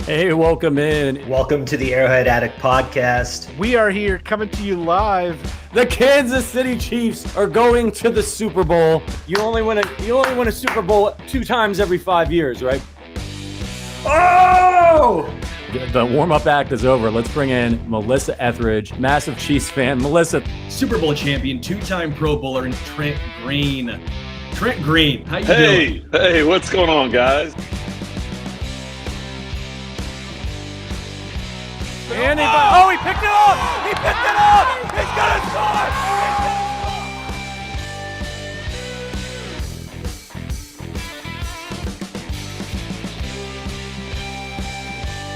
Hey, welcome in. Welcome to the Arrowhead Addict podcast. We are here coming to you live. The Kansas City Chiefs are going to the Super Bowl. You only win a Super Bowl 2 times every 5 years, right? Oh! The warm-up act is over. Let's bring in Melissa Etheridge, massive Chiefs fan. Melissa, Super Bowl champion, 2-time Pro Bowler, and Trent Green. Trent Green, how you doing? Hey, what's going on, guys? and he picked it up! He picked it up! He's gonna score!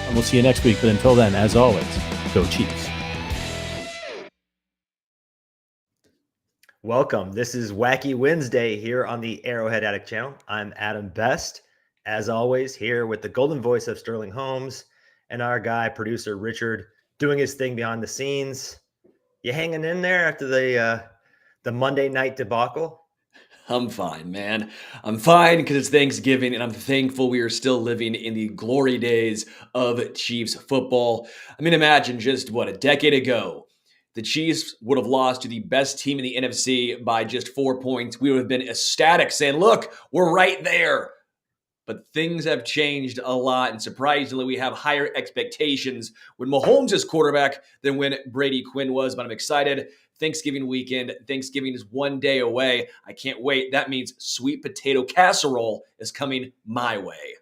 And we'll see you next week. But until then, as always, go Chiefs. Welcome. This is Wacky Wednesday here on the Arrowhead Addict channel. I'm Adam Best, as always, here with the golden voice of Sterling Holmes and our guy, producer Richard, doing his thing behind the scenes. You hanging in there after the Monday night debacle? I'm fine, man. I'm fine because it's Thanksgiving, and I'm thankful we are still living in the glory days of Chiefs football. I mean, imagine just, a decade ago, the Chiefs would have lost to the best team in the NFC by just 4 points. We would have been ecstatic, saying, look, we're right there. But things have changed a lot, and surprisingly, we have higher expectations when Mahomes is quarterback than when Brady Quinn was. But I'm excited. Thanksgiving weekend. Thanksgiving is 1 day away. I can't wait. That means sweet potato casserole is coming my way.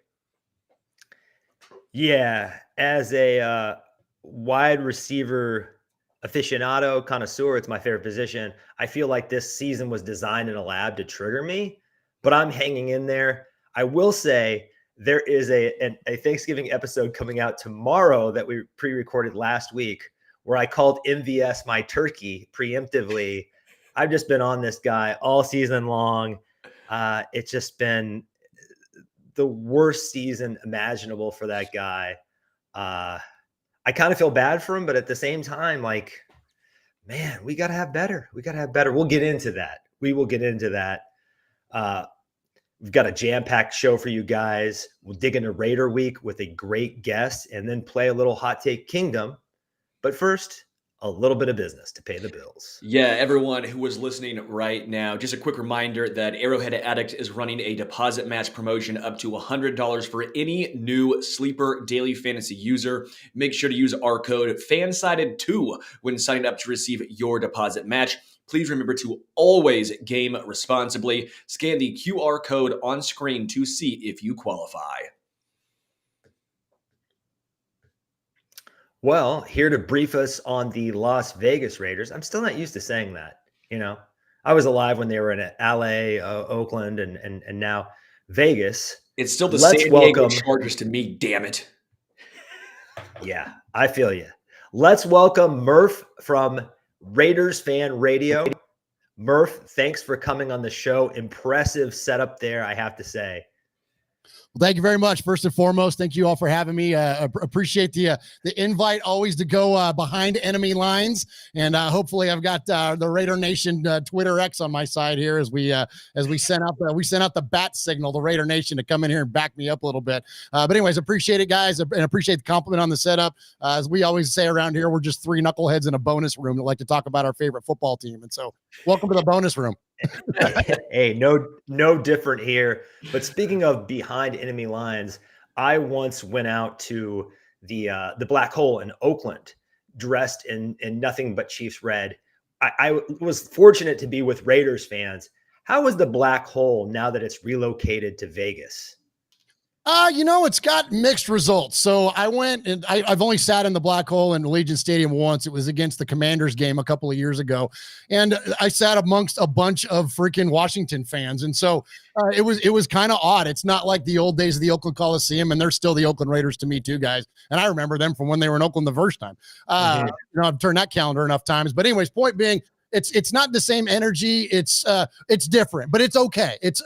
Yeah, as a wide receiver aficionado, connoisseur, it's my favorite position. I feel like this season was designed in a lab to trigger me, but I'm hanging in there. I will say there is a Thanksgiving episode coming out tomorrow that we pre-recorded last week where I called MVS my turkey preemptively. I've just been on this guy all season long. It's just been the worst season imaginable for that guy. I kind of feel bad for him, but at the same time, like, man, we got to have better. We'll get into that. We will get into that. We've got a jam-packed show for you guys. We'll dig into Raider Week with a great guest and then play a little Hot Take Kingdom. But first, a little bit of business to pay the bills. Yeah, everyone who was listening right now, just a quick reminder that Arrowhead Addict is running a deposit match promotion up to $100 for any new Sleeper Daily Fantasy user. Make sure to use our code FANSIDED2 when signing up to receive your deposit match. Please remember to always game responsibly. Scan the QR code on screen to see if you qualify. Well, here to brief us on the Las Vegas Raiders. I'm still not used to saying that. You know, I was alive when they were in LA, Oakland, and now Vegas. It's still the San Diego Chargers to me, damn it. Yeah, I feel you. Let's welcome Murf from Raiders Fan Radio. Murf, thanks for coming on the show. Impressive setup there, I have to say. Well, thank you very much. First and foremost, thank you all for having me. Appreciate the invite always to go behind enemy lines, and hopefully I've got the Raider Nation Twitter X on my side here as we sent out the bat signal, the Raider Nation, to come in here and back me up a little bit. But anyways, appreciate it, guys, and appreciate the compliment on the setup. As we always say around here, we're just three knuckleheads in a bonus room that like to talk about our favorite football team, and so welcome to the bonus room. Hey, no different here. But speaking of behind enemy lines, I once went out to the Black Hole in Oakland, dressed in nothing but Chiefs red. I was fortunate to be with Raiders fans. How is the Black Hole now that it's relocated to Vegas? It's got mixed results. So I went and I've only sat in the Black Hole in Allegiant Stadium once. It was against the Commanders game a couple of years ago. And I sat amongst a bunch of freaking Washington fans. And so it was kind of odd. It's not like the old days of the Oakland Coliseum, and they're still the Oakland Raiders to me too, guys. And I remember them from when they were in Oakland the first time. I've turned that calendar enough times. But anyways, point being, it's not the same energy. It's different, but it's okay. It's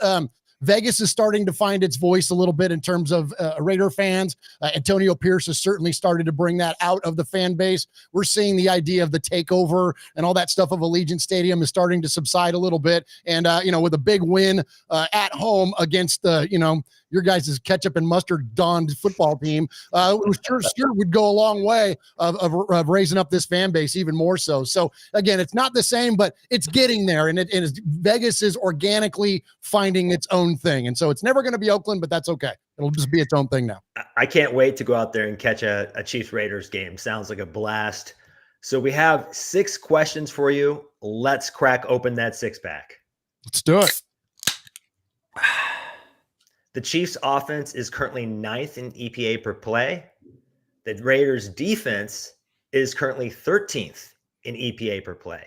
Vegas is starting to find its voice a little bit in terms of Raider fans. Antonio Pierce has certainly started to bring that out of the fan base. We're seeing the idea of the takeover and all that stuff of Allegiant Stadium is starting to subside a little bit. And, with a big win at home against the your guys' ketchup and mustard donned football team, sure would go a long way of raising up this fan base even more so. So again, it's not the same, but it's getting there, and Vegas is organically finding its own thing, and so it's never going to be Oakland, but that's okay. It'll just be its own thing now. I can't wait to go out there and catch a Chiefs Raiders game. Sounds like a blast. So we have 6 questions for you. Let's crack open that 6-pack. Let's do it. The Chiefs offense is currently 9th in EPA per play. The Raiders defense is currently 13th in EPA per play.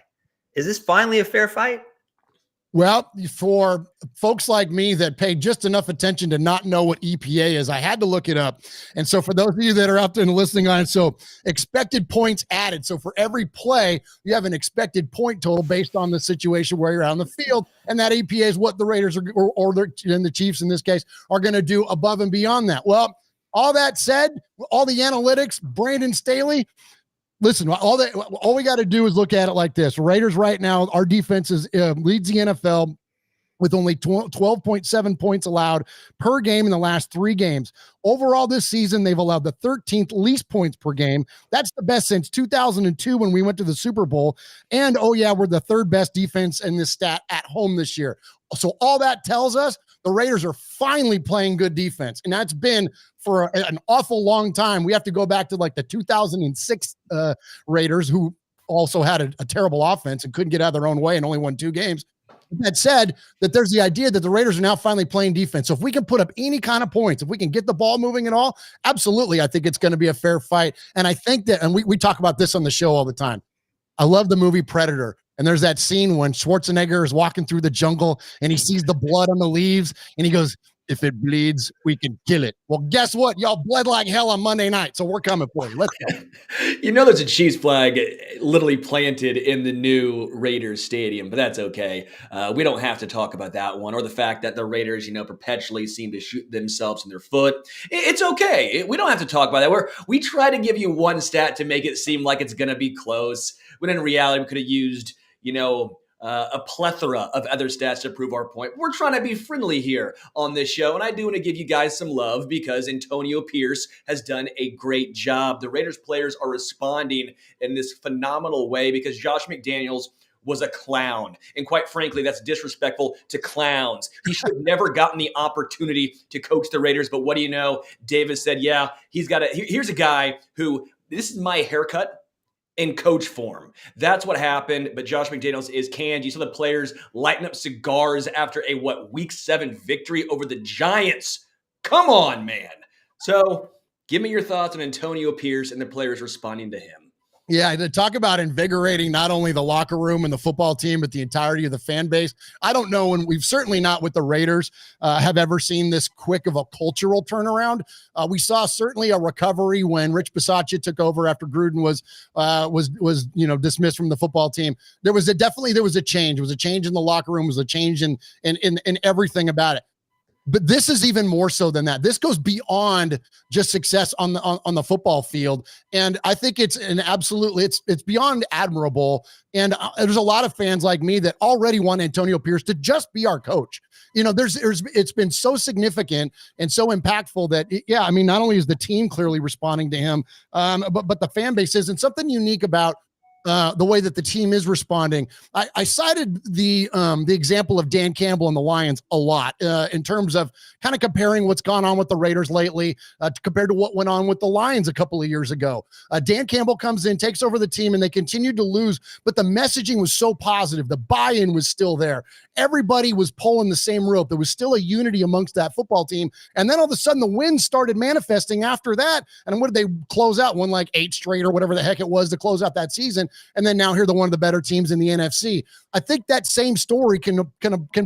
Is this finally a fair fight? Well, for folks like me that pay just enough attention to not know what EPA is, I had to look it up. And so for those of you that are out there and listening on, so expected points added. So for every play, you have an expected point total based on the situation where you're on the field. And that EPA is what the Raiders or the Chiefs in this case are going to do above and beyond that. Well, all that said, all the analytics, Brandon Staley, listen, all we got to do is look at it like this. Raiders right now, our defense leads the NFL with only 12.7 points allowed per game in the last 3 games. Overall this season, they've allowed the 13th least points per game. That's the best since 2002 when we went to the Super Bowl. And, we're the 3rd best defense in this stat at home this year. So all that tells us the Raiders are finally playing good defense. And that's been for an awful long time. We have to go back to like the 2006 Raiders, who also had a terrible offense and couldn't get out of their own way and only won 2 games. That said, that there's the idea that the Raiders are now finally playing defense. So if we can put up any kind of points, if we can get the ball moving at all, absolutely, I think it's going to be a fair fight. And I think that, and we talk about this on the show all the time. I love the movie Predator. And there's that scene when Schwarzenegger is walking through the jungle and he sees the blood on the leaves and he goes, "If it bleeds, we can kill it." Well, guess what? Y'all bled like hell on Monday night, so we're coming for you. Let's go. There's a Chiefs flag literally planted in the new Raiders stadium, but that's okay. We don't have to talk about that one or the fact that the Raiders, perpetually seem to shoot themselves in their foot. It's okay. We don't have to talk about that. We try to give you one stat to make it seem like it's going to be close, when in reality we could have used, a plethora of other stats to prove our point. We're trying to be friendly here on this show, and I do want to give you guys some love because Antonio Pierce has done a great job. The Raiders players are responding in this phenomenal way because Josh McDaniels was a clown. And quite frankly, that's disrespectful to clowns. He should have never gotten the opportunity to coach the Raiders. But what do you know? Davis said, here's a guy who, this is my haircut in coach form. That's what happened. But Josh McDaniels is canned. You saw the players lighting up cigars after a week 7 victory over the Giants. Come on, man. So give me your thoughts on Antonio Pierce and the players responding to him. Yeah, to talk about invigorating not only the locker room and the football team, but the entirety of the fan base. I don't know, and we've certainly not with the Raiders have ever seen this quick of a cultural turnaround. We saw certainly a recovery when Rich Bisaccia took over after Gruden was dismissed from the football team. There was a change. It was a change in the locker room. It was a change in everything about it. But this is even more so than that. This goes beyond just success on the football field, and I think it's beyond admirable. And there's a lot of fans like me that already want Antonio Pierce to just be our coach. It's been so significant and so impactful that not only is the team clearly responding to him, but the fan base is, and something unique about the way that the team is responding. I cited the example of Dan Campbell and the Lions a lot in terms of kind of comparing what's gone on with the Raiders lately compared to what went on with the Lions a couple of years ago. Dan Campbell comes in, takes over the team, and they continued to lose, but the messaging was so positive. The buy-in was still there. Everybody was pulling the same rope. There was still a unity amongst that football team. And then all of a sudden the wins started manifesting after that. And what did they close out? Won like 8 straight or whatever the heck it was to close out that season. And then now here they're one of the better teams in the NFC. I think that same story can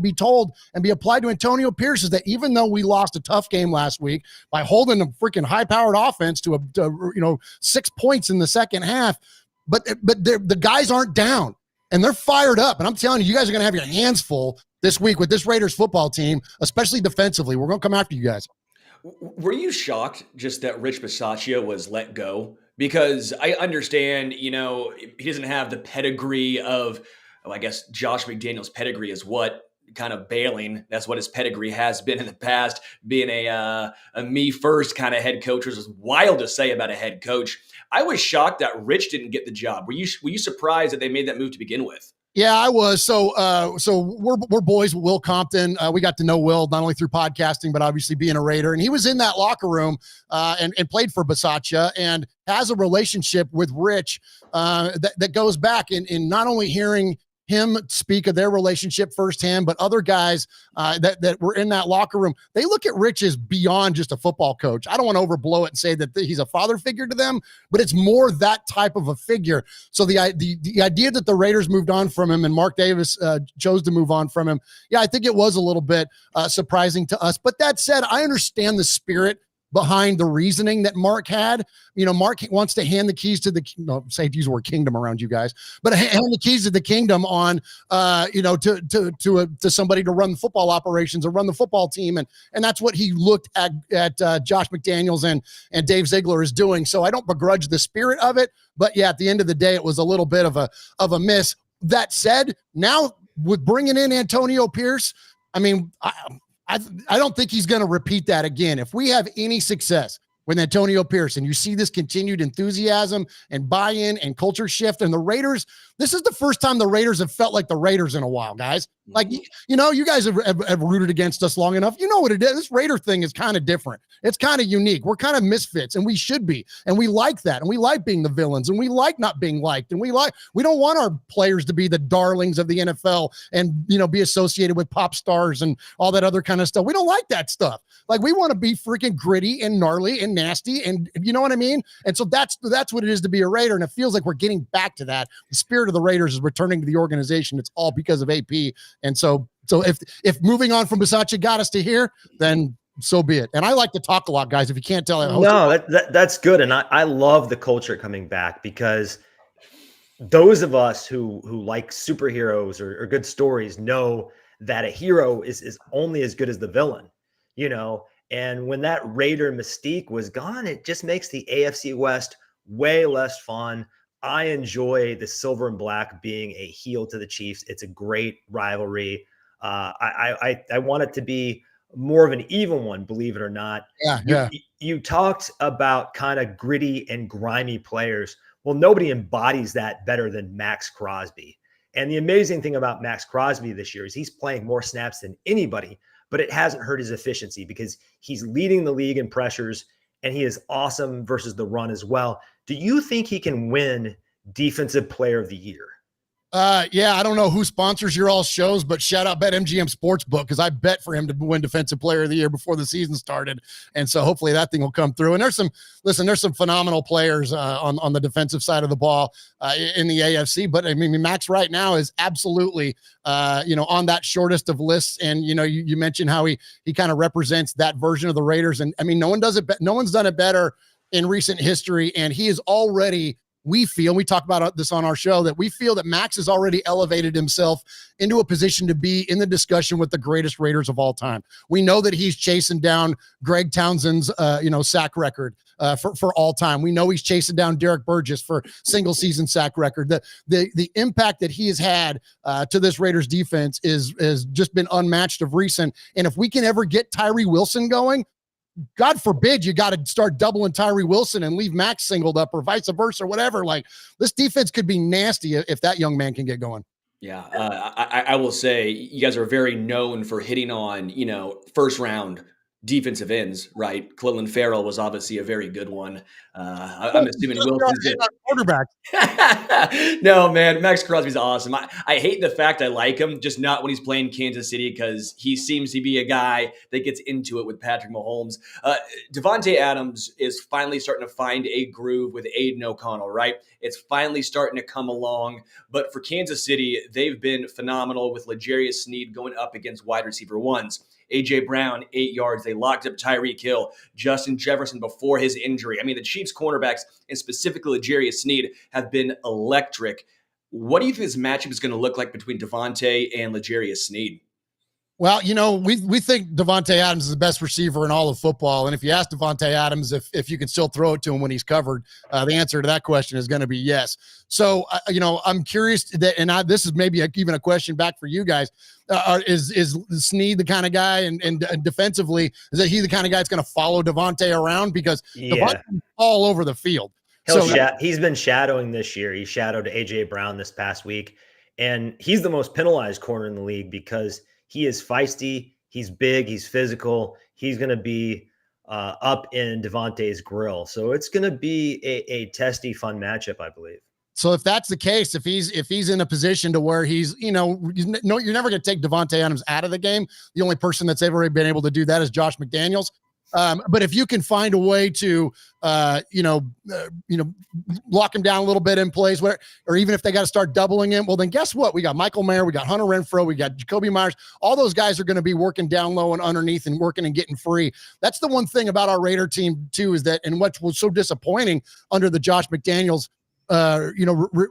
be told and be applied to Antonio Pierce, is that even though we lost a tough game last week by holding a freaking high-powered offense to 6 points in the second half, but the guys aren't down and they're fired up. And I'm telling you, you guys are going to have your hands full this week with this Raiders football team, especially defensively. We're going to come after you guys. Were you shocked just that Rich Bisaccia was let go? Because I understand, he doesn't have the pedigree of, I guess Josh McDaniels' pedigree is what kind of bailing. That's what his pedigree has been in the past, being a me first kind of head coach, which is wild to say about a head coach. I was shocked that Rich didn't get the job. Were you surprised that they made that move to begin with? Yeah, I was. So we're boys with Will Compton. We got to know Will not only through podcasting, but obviously being a Raider. And he was in that locker room and played for Bisaccia and has a relationship with Rich that goes back in not only hearing him speak of their relationship firsthand, but other guys that were in that locker room, they look at Rich as beyond just a football coach. I don't want to overblow it and say that he's a father figure to them, but it's more that type of a figure. So the idea that the Raiders moved on from him and Mark Davis chose to move on from him, yeah, I think it was a little bit surprising to us. But that said, I understand the spirit behind the reasoning that Mark had. You know, Mark wants to hand the keys to the, say use the word kingdom around you guys, but hand the keys to the kingdom on, to somebody to run the football operations or run the football team. And that's what he looked at Josh McDaniels and Dave Ziegler is doing. So I don't begrudge the spirit of it, but yeah, at the end of the day, it was a little bit of a miss. That said, now with bringing in Antonio Pierce, I mean, I don't think he's going to repeat that again. If we have any success with Antonio Pierce and you see this continued enthusiasm and buy-in and culture shift, and the Raiders, this is the first time the Raiders have felt like the Raiders in a while, guys. Like, you guys have rooted against us long enough. You know what it is. This Raider thing is kind of different. It's kind of unique. We're kind of misfits, and we should be. And we like that. And we like being the villains, and we like not being liked. And we don't want our players to be the darlings of the NFL and, be associated with pop stars and all that other kind of stuff. We don't like that stuff. Like, we want to be freaking gritty and gnarly and nasty. And you know what I mean? And so that's what it is to be a Raider. And it feels like we're getting back to that. The spirit of the Raiders is returning to the organization. It's all because of AP. And so if moving on from Bisaccia got us to here, then so be it. And I like to talk a lot, guys. If you can't tell, that's good. And I love the culture coming back, because those of us who like superheroes or good stories know that a hero is only as good as the villain, and when that Raider mystique was gone, it just makes the AFC West way less fun. I enjoy the silver and black being a heel to the Chiefs. It's a great rivalry. I want it to be more of an even one, believe it or not. You talked about kind of gritty and grimy players. Well, nobody embodies that better than Max Crosby. And the amazing thing about Max Crosby this year is he's playing more snaps than anybody, but it hasn't hurt his efficiency because he's leading the league in pressures, and he is awesome versus the run as well. Do you think he can win Defensive Player of the Year? Yeah, I don't know who sponsors your all shows, but shout out BetMGM Sportsbook, because I bet for him to win Defensive Player of the Year before the season started, and so hopefully that thing will come through. And there's some phenomenal players on the defensive side of the ball in the AFC, but I mean Max right now is absolutely on that shortest of lists. And you mentioned how he kind of represents that version of the Raiders, and I mean no one's done it better in recent history, and he is already. We talk about this on our show, that we feel that Max has already elevated himself into a position to be in the discussion with the greatest Raiders of all time. We know that he's chasing down Greg Townsend's, sack record for all time. We know he's chasing down Derek Burgess for single season sack record. The impact that he has had to this Raiders defense is just been unmatched of recent. And if we can ever get Tyree Wilson going, God forbid you got to start doubling Tyree Wilson and leave Max singled up, or vice versa, or whatever. Like, this defense could be nasty if that young man can get going. Yeah, I will say you guys are very known for hitting on, first round defensive ends, right? Cleveland Farrell was obviously a very good one. I'm assuming Wilson's quarterback. No, man, Max Crosby's awesome. I hate the fact I like him, just not when he's playing Kansas City, because he seems to be a guy that gets into it with Patrick Mahomes. Devontae Adams is finally starting to find a groove with Aiden O'Connell, right? It's finally starting to come along. But for Kansas City, they've been phenomenal with L'Jarius Sneed going up against wide receiver ones. A.J. Brown, 8 yards. They locked up Tyreek Hill, Justin Jefferson before his injury. I mean, the Chiefs cornerbacks, and specifically L'Jarius Sneed, have been electric. What do you think this matchup is going to look like between Devontae and L'Jarius Sneed? Well, we think Devontae Adams is the best receiver in all of football. And if you ask Devontae Adams if you can still throw it to him when he's covered, the answer to that question is going to be yes. So, I'm curious that, this is maybe even a question back for you guys. Is Snead the kind of guy, and defensively, is that he the kind of guy that's going to follow Devontae around? Because Devontae's all over the field. He's been shadowing this year. He shadowed A.J. Brown this past week, and he's the most penalized corner in the league because he is feisty. He's big. He's physical. He's going to be up in Devontae's grill. So it's going to be a testy, fun matchup, I believe. So if that's the case, if he's in a position to where he's, you're never going to take Devontae Adams out of the game. The only person that's ever been able to do that is Josh McDaniels. But if you can find a way to, lock him down a little bit in plays, or even if they got to start doubling him, well, then guess what? We got Michael Mayer, we got Hunter Renfrow, we got Jacoby Myers. All those guys are going to be working down low and underneath and working and getting free. That's the one thing about our Raider team too, is that, and what was so disappointing under the Josh McDaniels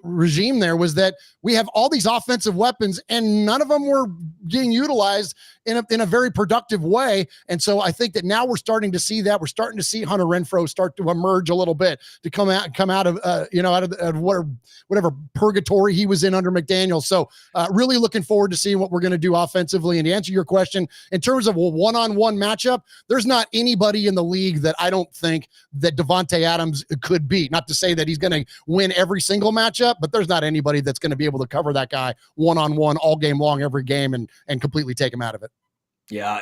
regime there, was that we have all these offensive weapons and none of them were getting utilized in a very productive way. And so I think that now we're starting to see that. We're starting to see Hunter Renfrow start to emerge a little bit, to come out of whatever purgatory he was in under McDaniel. So really looking forward to seeing what we're going to do offensively. And to answer your question, in terms of a one-on-one matchup, there's not anybody in the league that I don't think that Devontae Adams could beat. Not to say that he's going to win every single matchup, but there's not anybody that's going to be able to cover that guy one-on-one all game long, every game, and completely take him out of it. Yeah,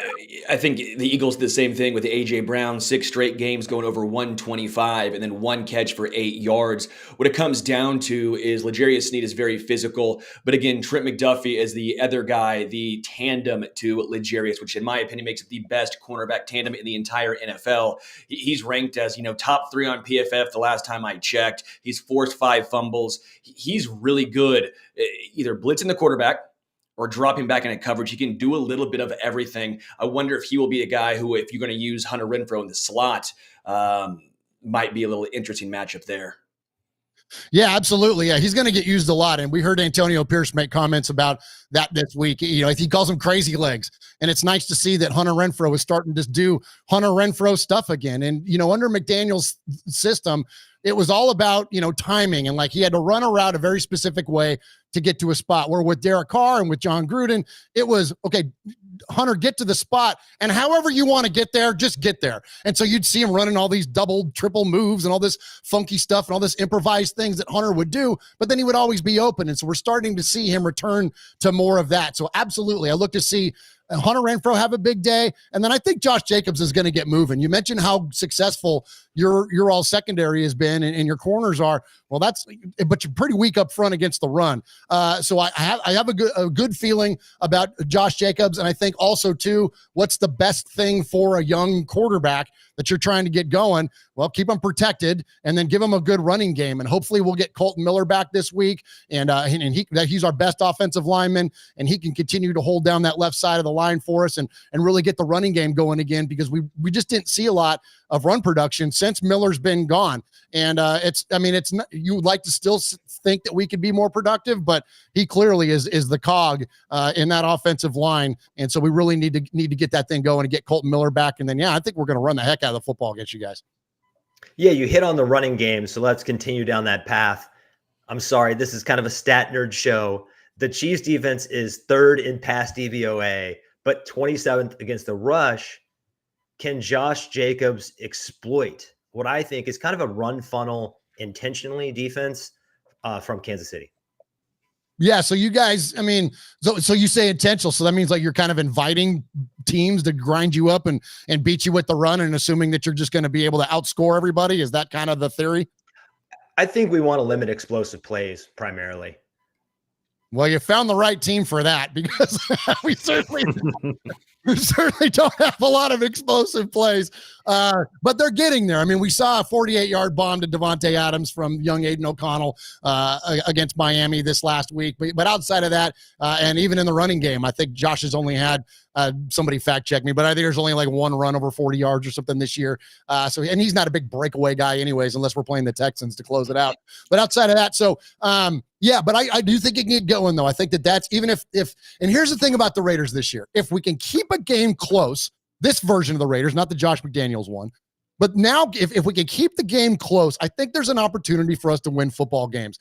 I think the Eagles did the same thing with A.J. Brown, 6 straight games going over 125 and then 1 catch for 8 yards. What it comes down to is L'Jarius Sneed is very physical, but again, Trent McDuffie is the other guy, the tandem to L'Jarius, which in my opinion makes it the best cornerback tandem in the entire NFL. He's ranked as, top 3 on PFF the last time I checked. He's forced 5 fumbles. He's really good, either blitzing the quarterback or dropping back into coverage. He can do a little bit of everything. I wonder if he will be a guy who, if you're going to use Hunter Renfrow in the slot, might be a little interesting matchup there. Yeah, absolutely. Yeah, he's going to get used a lot. And we heard Antonio Pierce make comments about that this week. He calls them crazy legs. And it's nice to see that Hunter Renfrow is starting to do Hunter Renfrow stuff again. And, under McDaniel's system, it was all about, timing. And he had to run a route a very specific way to get to a spot, where with Derek Carr and with John Gruden, it was, okay, Hunter, get to the spot, and however you want to get there, just get there. And so you'd see him running all these double, triple moves and all this funky stuff and all this improvised things that Hunter would do, but then he would always be open. And so we're starting to see him return to more of that. So absolutely, I look to see Hunter Renfrow have a big day. And then I think Josh Jacobs is going to get moving. You mentioned how successful your all secondary has been and your corners are. Well, but you're pretty weak up front against the run. So I have a good feeling about Josh Jacobs. And I think also too, what's the best thing for a young quarterback that you're trying to get going? Well, keep him protected and then give him a good running game. And hopefully we'll get Colton Miller back this week. And he's our best offensive lineman, and he can continue to hold down that left side of the line for us and really get the running game going again, because we just didn't see a lot of run production since Miller's been gone. And it's not, you would like to still think that we could be more productive, but he clearly is the cog in that offensive line. And so we really need to get that thing going and get Colton Miller back. And then, I think we're going to run the heck out of the football against you guys. Yeah, you hit on the running game. So let's continue down that path. I'm sorry, this is kind of a stat nerd show. The Chiefs defense is 3rd in pass DVOA, but 27th against the rush. Can Josh Jacobs exploit what I think is kind of a run funnel intentionally defense from Kansas City? Yeah. So you guys, so you say intentional. So that means you're kind of inviting teams to grind you up and beat you with the run, and assuming that you're just going to be able to outscore everybody. Is that kind of the theory? I think we want to limit explosive plays primarily. Well, you found the right team for that, because we certainly don't have a lot of explosive plays. But they're getting there. I mean, we saw a 48-yard bomb to Devontae Adams from young Aiden O'Connell against Miami this last week. But outside of that, and even in the running game, I think Josh has only had somebody fact check me, but I think there's only like one run over 40 yards or something this year. And he's not a big breakaway guy anyways, unless we're playing the Texans to close it out. But outside of that, but I do think it can get going though. I think that's even if, and here's the thing about the Raiders this year, if we can keep a game close, this version of the Raiders, not the Josh McDaniels one, but now if we can keep the game close, I think there's an opportunity for us to win football games.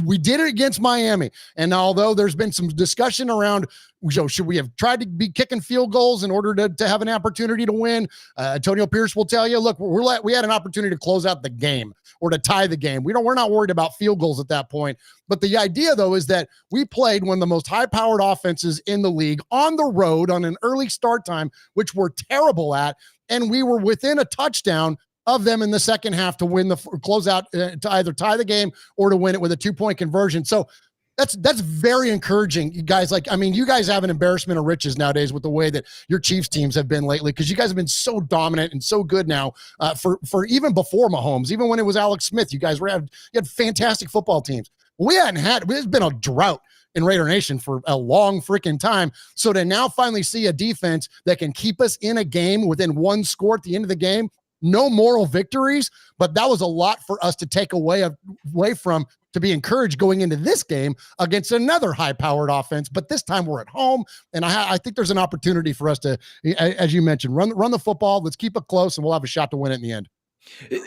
We did it against Miami. And although there's been some discussion around, should we have tried to be kicking field goals in order to have an opportunity to win? Antonio Pierce will tell you, look, we had an opportunity to close out the game or to tie the game. We're not worried about field goals at that point. But the idea, though, is that we played one of the most high-powered offenses in the league on the road on an early start time, which we're terrible at. And we were within a touchdown of them in the second half to win the closeout, to either tie the game or to win it with a 2-point conversion. So that's very encouraging, you guys. You guys have an embarrassment of riches nowadays with the way that your Chiefs teams have been lately, because you guys have been so dominant and so good now for even before Mahomes, even when it was Alex Smith. You guys you had fantastic football teams. It's been a drought in Raider Nation for a long freaking time. So to now finally see a defense that can keep us in a game within one score at the end of the game, no moral victories, but that was a lot for us to take away from, to be encouraged going into this game against another high-powered offense. But this time we're at home, and I think there's an opportunity for us to, as you mentioned, run the football. Let's keep it close, and we'll have a shot to win it in the end.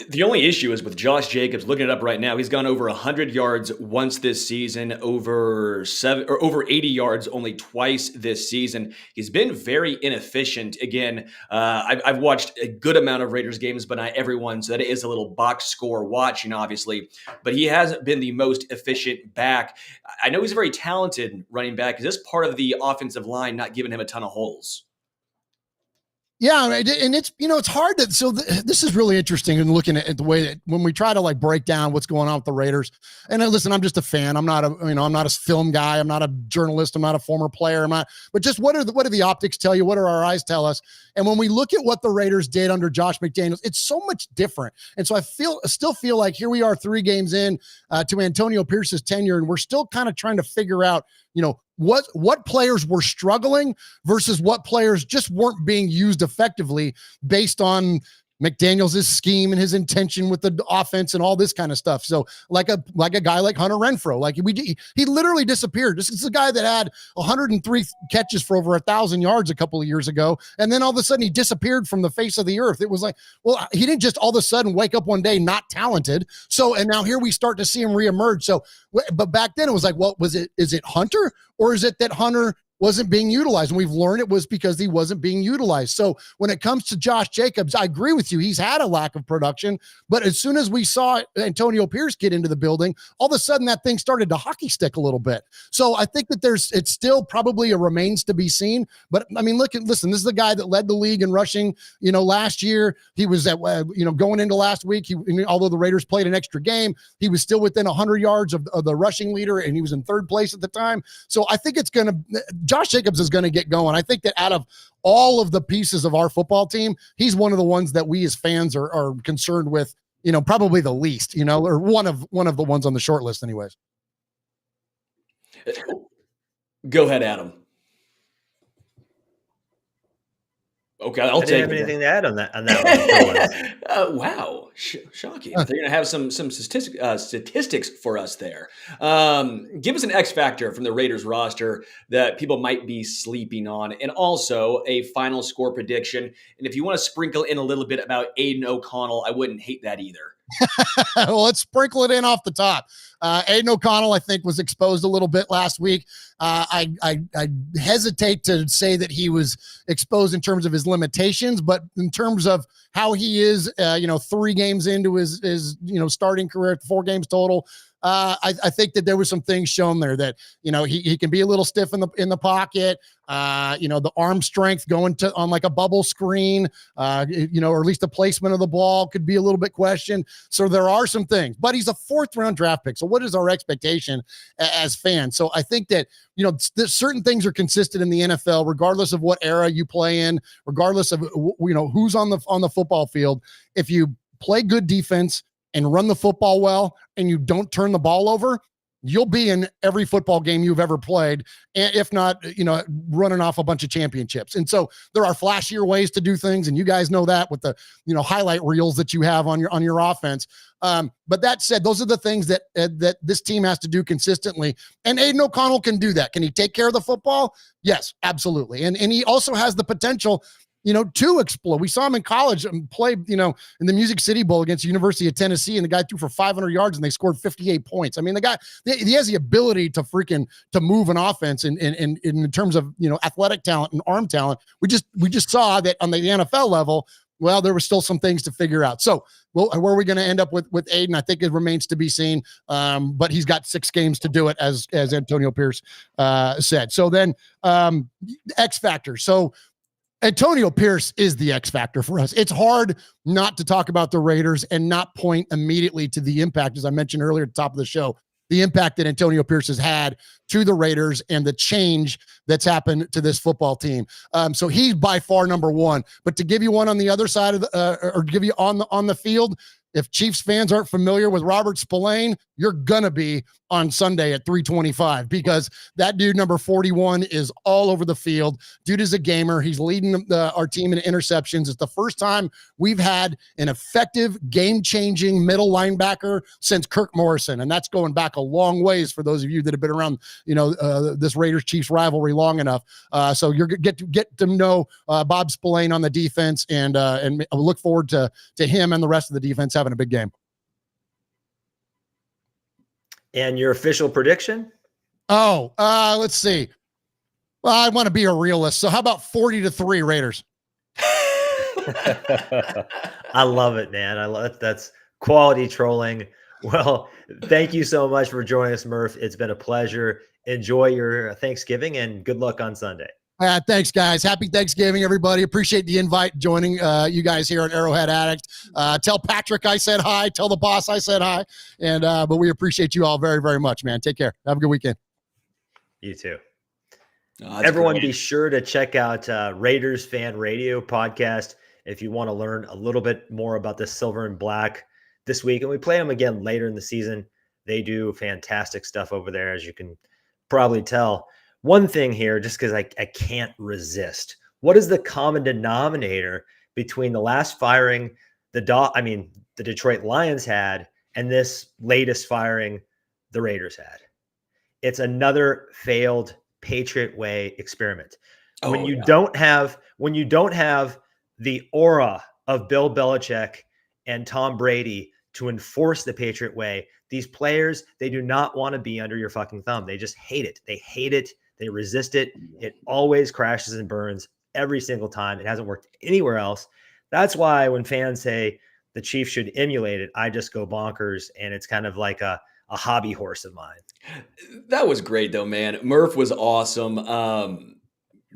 The only issue is with Josh Jacobs. Looking it up right now, he's gone over 100 yards once this season, over 80 yards only twice this season. He's been very inefficient. Again, I've watched a good amount of Raiders games, but not everyone, so that is a little box score watching, obviously. But he hasn't been the most efficient back. I know he's a very talented running back. Is this part of the offensive line not giving him a ton of holes? Yeah, and it's hard to. So this is really interesting in looking at the way that when we try to break down what's going on with the Raiders. And listen, I'm just a fan. I'm not a film guy. I'm not a journalist. I'm not a former player. But just what do the optics tell you? What do our eyes tell us? And when we look at what the Raiders did under Josh McDaniels, it's so much different. And so I still feel like here we are 3 games in to Antonio Pierce's tenure, and we're still kind of trying to figure out, what players were struggling versus what players just weren't being used effectively based on McDaniels' scheme and his intention with the offense and all this kind of stuff. So like a guy like Hunter Renfrow, he literally disappeared. This is a guy that had 103 catches for over 1,000 yards a couple of years ago. And then all of a sudden he disappeared from the face of the earth. It was like, well, he didn't just all of a sudden wake up one day not talented. So, and now here we start to see him reemerge. So, but back then it was like, well, is it Hunter, or is it that Hunter wasn't being utilized? And we've learned it was because he wasn't being utilized. So when it comes to Josh Jacobs, I agree with you. He's had a lack of production, but as soon as we saw Antonio Pierce get into the building, all of a sudden that thing started to hockey stick a little bit. So I think that it's still probably a remains to be seen. But I mean, listen, this is the guy that led the league in rushing, last year. He was at, going into last week, although the Raiders played an extra game, he was still within 100 yards of the rushing leader, and he was in 3rd place at the time. So I think Josh Jacobs is going to get going. I think that out of all of the pieces of our football team, he's one of the ones that we as fans are concerned with, probably the least, or one of the ones on the short list anyways. Go ahead, Adam. Okay, I'll take it. I didn't have anything to add on that one. Wow, shocking. They're going to have some statistics for us there. Give us an X factor from the Raiders roster that people might be sleeping on, and also a final score prediction. And if you want to sprinkle in a little bit about Aiden O'Connell, I wouldn't hate that either. Well, let's sprinkle it in off the top. Aiden O'Connell, I think, was exposed a little bit last week. I hesitate to say that he was exposed in terms of his limitations, but in terms of how he is, 3 games into his starting career, 4 games total, I think that there was some things shown there that, he can be a little stiff in the pocket. The arm strength going to on like a bubble screen, or at least the placement of the ball could be a little bit questioned. So there are some things, but he's a 4th round draft pick. So what is our expectation as fans? So I think that, certain things are consistent in the NFL, regardless of what era you play in, regardless of, who's on the football field. If you play good defense and run the football well, and you don't turn the ball over, you'll be in every football game you've ever played, if not, running off a bunch of championships. And so there are flashier ways to do things, and you guys know that with the, highlight reels that you have on your offense. But that said, those are the things that this team has to do consistently. And Aiden O'Connell can do that. Can he take care of the football? Yes, absolutely. And he also has the potential, to explode. We saw him in college play, in the Music City Bowl against the University of Tennessee, and the guy threw for 500 yards and they scored 58 points. I mean, the guy, he has the ability to move an offense in terms of, athletic talent and arm talent. We just saw that on the NFL level. Well, there were still some things to figure out. So, where are we going to end up with Aiden? I think it remains to be seen. But he's got 6 games to do it, as Antonio Pierce said. So then, X factor. So Antonio Pierce is the X factor for us. It's hard not to talk about the Raiders and not point immediately to the impact, as I mentioned earlier at the top of the show, the impact that Antonio Pierce has had to the Raiders and the change that's happened to this football team. So he's by far number 1. But to give you one on the other side of or give you on the field, if Chiefs fans aren't familiar with Robert Spillane, you're going to be on Sunday at 3:25, because that dude, number 41, is all over the field. Dude is a gamer. He's leading our team in interceptions. It's the first time we've had an effective, game-changing middle linebacker since Kirk Morrison, and that's going back a long ways for those of you that have been around, this Raiders-Chiefs rivalry long enough. So you're get to know Bob Spillane on the defense, and I look forward to him and the rest of the defense having a big game. And your official prediction? Let's see. Well, I want to be a realist. So how about 40-3 Raiders? I love it, man. I love it. That's quality trolling. Well, thank you so much for joining us, Murph. It's been a pleasure. Enjoy your Thanksgiving and good luck on Sunday. Thanks, guys. Happy Thanksgiving, everybody. Appreciate the invite, joining you guys here at Arrowhead Addict. Tell Patrick I said hi. Tell the boss I said hi. And but we appreciate you all very, very much, man. Take care. Have a good weekend. You too. Everyone be sure to check out Raiders Fan Radio podcast if you want to learn a little bit more about the silver and black this week. And we play them again later in the season. They do fantastic stuff over there, as you can probably tell. One thing here, just because I can't resist. What is the common denominator between the last firing the Detroit Lions had and this latest firing the Raiders had? It's another failed Patriot way experiment. When you don't have the aura of Bill Belichick and Tom Brady to enforce the Patriot way, these players, they do not want to be under your fucking thumb. They just hate it. They hate it. They resist it. It always crashes and burns every single time. It hasn't worked anywhere else. That's why when fans say the Chiefs should emulate it, I just go bonkers, and it's kind of like a hobby horse of mine. That was great, though, man. Murph was awesome.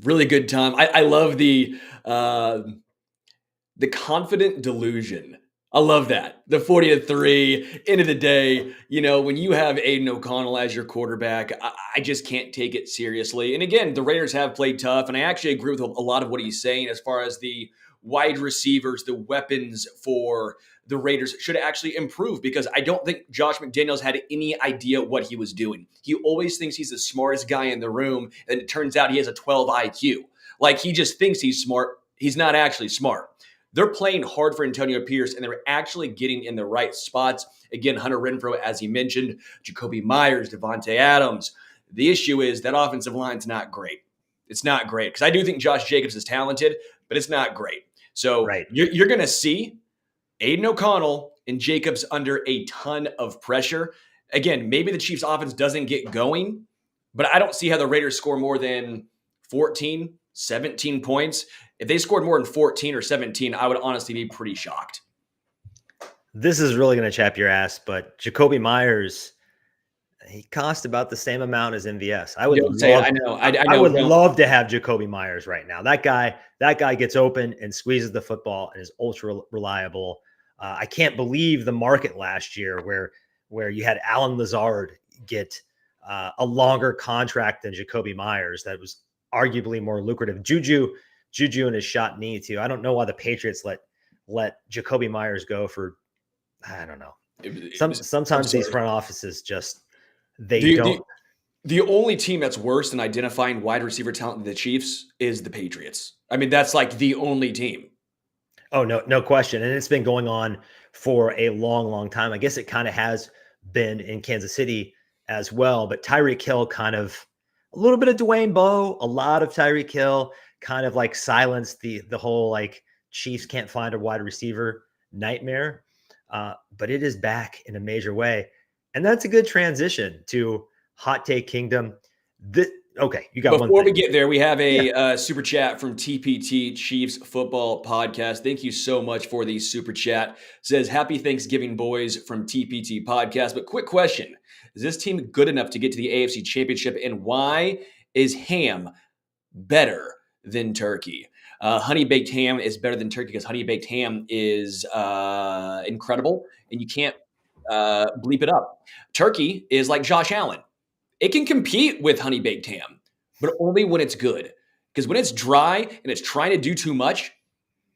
Really good time. I love the confident delusion. I love that. The 40-3, end of the day, when you have Aiden O'Connell as your quarterback, I just can't take it seriously. And again, the Raiders have played tough, and I actually agree with a lot of what he's saying as far as the wide receivers, the weapons for the Raiders should actually improve, because I don't think Josh McDaniels had any idea what he was doing. He always thinks he's the smartest guy in the room, and it turns out he has a 12 IQ. Like, he just thinks he's smart. He's not actually smart. They're playing hard for Antonio Pierce, and they're actually getting in the right spots. Again, Hunter Renfrow, as he mentioned, Jacoby Myers, Devontae Adams. The issue is that offensive line's not great. It's not great, because I do think Josh Jacobs is talented, but it's not great. So you're going to see Aiden O'Connell and Jacobs under a ton of pressure. Again, maybe the Chiefs' offense doesn't get going, but I don't see how the Raiders score more than 14, 17 points. If they scored more than 14 or 17, I would honestly be pretty shocked. This is really going to chap your ass, but Jacoby Myers He cost about the same amount as MVS. I would love to have Jacoby Myers right now. That guy gets open and squeezes the football and is ultra reliable. I can't believe the market last year where you had Alan Lazard get a longer contract than Jacoby Myers. That was arguably more lucrative. Juju and his shot knee too. I don't know why the Patriots let Jacoby Myers go for, I don't know. Sometimes these front offices just don't. The only team that's worse than identifying wide receiver talent than the Chiefs is the Patriots. I mean, that's like the only team. Oh, no question. And it's been going on for a long, long time. I guess it kind of has been in Kansas City as well. But Tyreek Hill kind of a little bit of Dwayne Bowe, a lot of Tyreek Hill kind of like silenced the whole like Chiefs can't find a wide receiver nightmare. But it is back in a major way. And that's a good transition to Hot Take Kingdom. Okay, you got one thing. Before we get there, we have a super chat from TPT Chiefs Football Podcast. Thank you so much for the super chat. It says, happy Thanksgiving, boys, from TPT Podcast. But quick question. Is this team good enough to get to the AFC Championship? And why is ham better than turkey? Honey baked ham is better than turkey because honey baked ham is incredible, and you can't bleep it up. Turkey is like Josh Allen. It can compete with honey baked ham, but only when it's good. Because when it's dry and it's trying to do too much,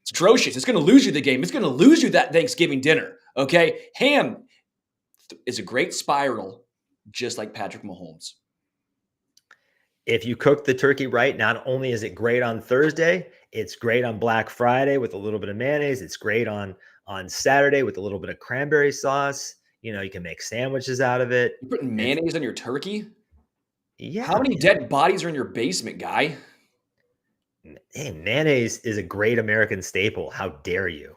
it's atrocious. It's going to lose you the game. It's going to lose you that Thanksgiving dinner. Okay, ham is a great spiral, just like Patrick Mahomes. If you cook the turkey right, not only is it great on Thursday, it's great on Black Friday with a little bit of mayonnaise. It's great on Saturday with a little bit of cranberry sauce. You know, you can make sandwiches out of it. You're putting mayonnaise on your turkey? Yeah. How many dead bodies are in your basement, guy? Hey, mayonnaise is a great American staple. How dare you?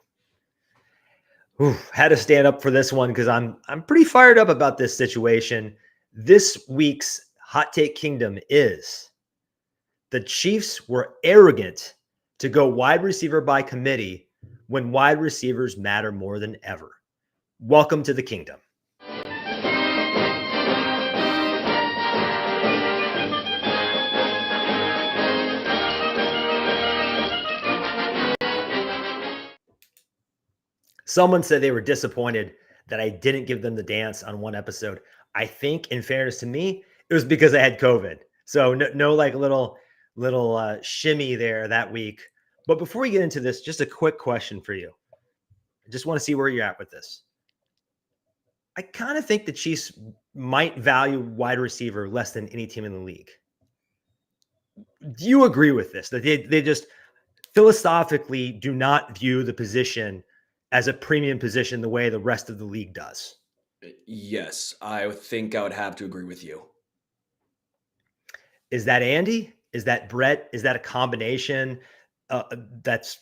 Had to stand up for this one because I'm pretty fired up about this situation. This week's Hot Take Kingdom is the Chiefs were arrogant to go wide receiver by committee when wide receivers matter more than ever. Welcome to the kingdom. Someone said they were disappointed that I didn't give them the dance on one episode. I think, in fairness to me, it was because I had COVID. So no like little shimmy there that week. But before we get into this, just a quick question for you. I just want to see where you're at with this. I kind of think the Chiefs might value wide receiver less than any team in the league. Do you agree with this? That they just philosophically do not view the position as a premium position the way the rest of the league does? Yes, I think I would have to agree with you. Is that Andy? Is that Brett? Is that a combination that's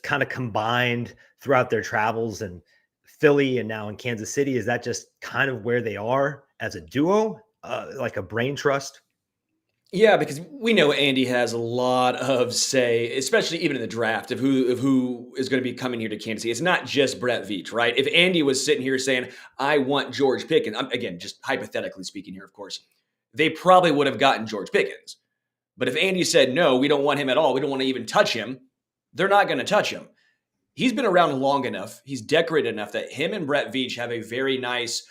kind of combined throughout their travels and Philly and now in Kansas City? Is that just kind of where they are as a duo, like a brain trust? Yeah, because we know Andy has a lot of say, especially even in the draft, of who is going to be coming here to Kansas City. It's not just Brett Veach, right? If Andy was sitting here saying, I want George Pickens, again, just hypothetically speaking here, of course, they probably would have gotten George Pickens. But if Andy said, no, we don't want him at all, we don't want to even touch him, they're not going to touch him. He's been around long enough, he's decorated enough that him and Brett Veach have a very nice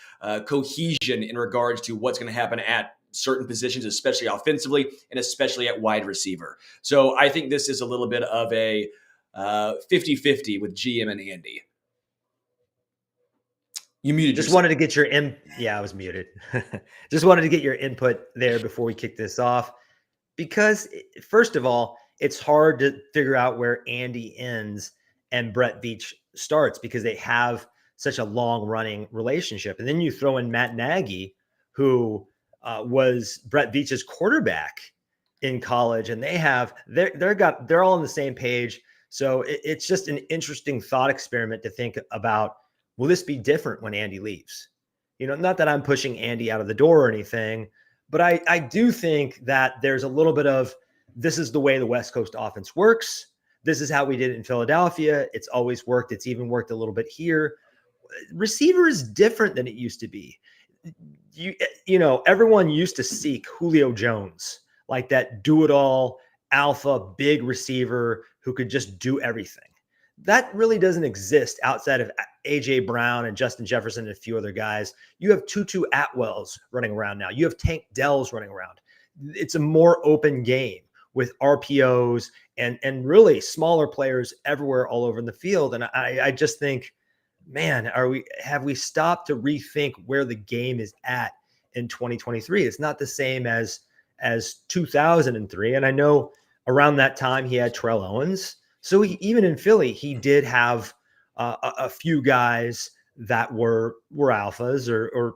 cohesion in regards to what's going to happen at certain positions, especially offensively and especially at wide receiver. So I think this is a little bit of a 50-50 with GM and Andy. You muted Just yourself. wanted to get your I was muted. Just wanted to get your input there before we kick this off. Because first of all, it's hard to figure out where Andy ends and Brett Veach starts because they have such a long running relationship. And then you throw in Matt Nagy, who was Brett Veach's quarterback in college, and they're all on the same page. So it's just an interesting thought experiment to think about. Will this be different when Andy leaves? Not that I'm pushing Andy out of the door or anything, but I do think that there's a little bit of, this is the way the West Coast offense works. This is how we did it in Philadelphia. It's always worked. It's even worked a little bit here. receiver is different than it used to be. Everyone used to seek Julio Jones, like that do-it-all alpha big receiver who could just do everything. That really doesn't exist outside of A.J. Brown and Justin Jefferson and a few other guys. You have Tutu Atwells running around now. You have Tank Dells running around. It's a more open game with RPOs and really smaller players everywhere all over in the field. And I just think, man, have we stopped to rethink where the game is at in 2023? It's not the same as 2003. And I know around that time he had Terrell Owens. So even in Philly, he did have a few guys that were alphas, or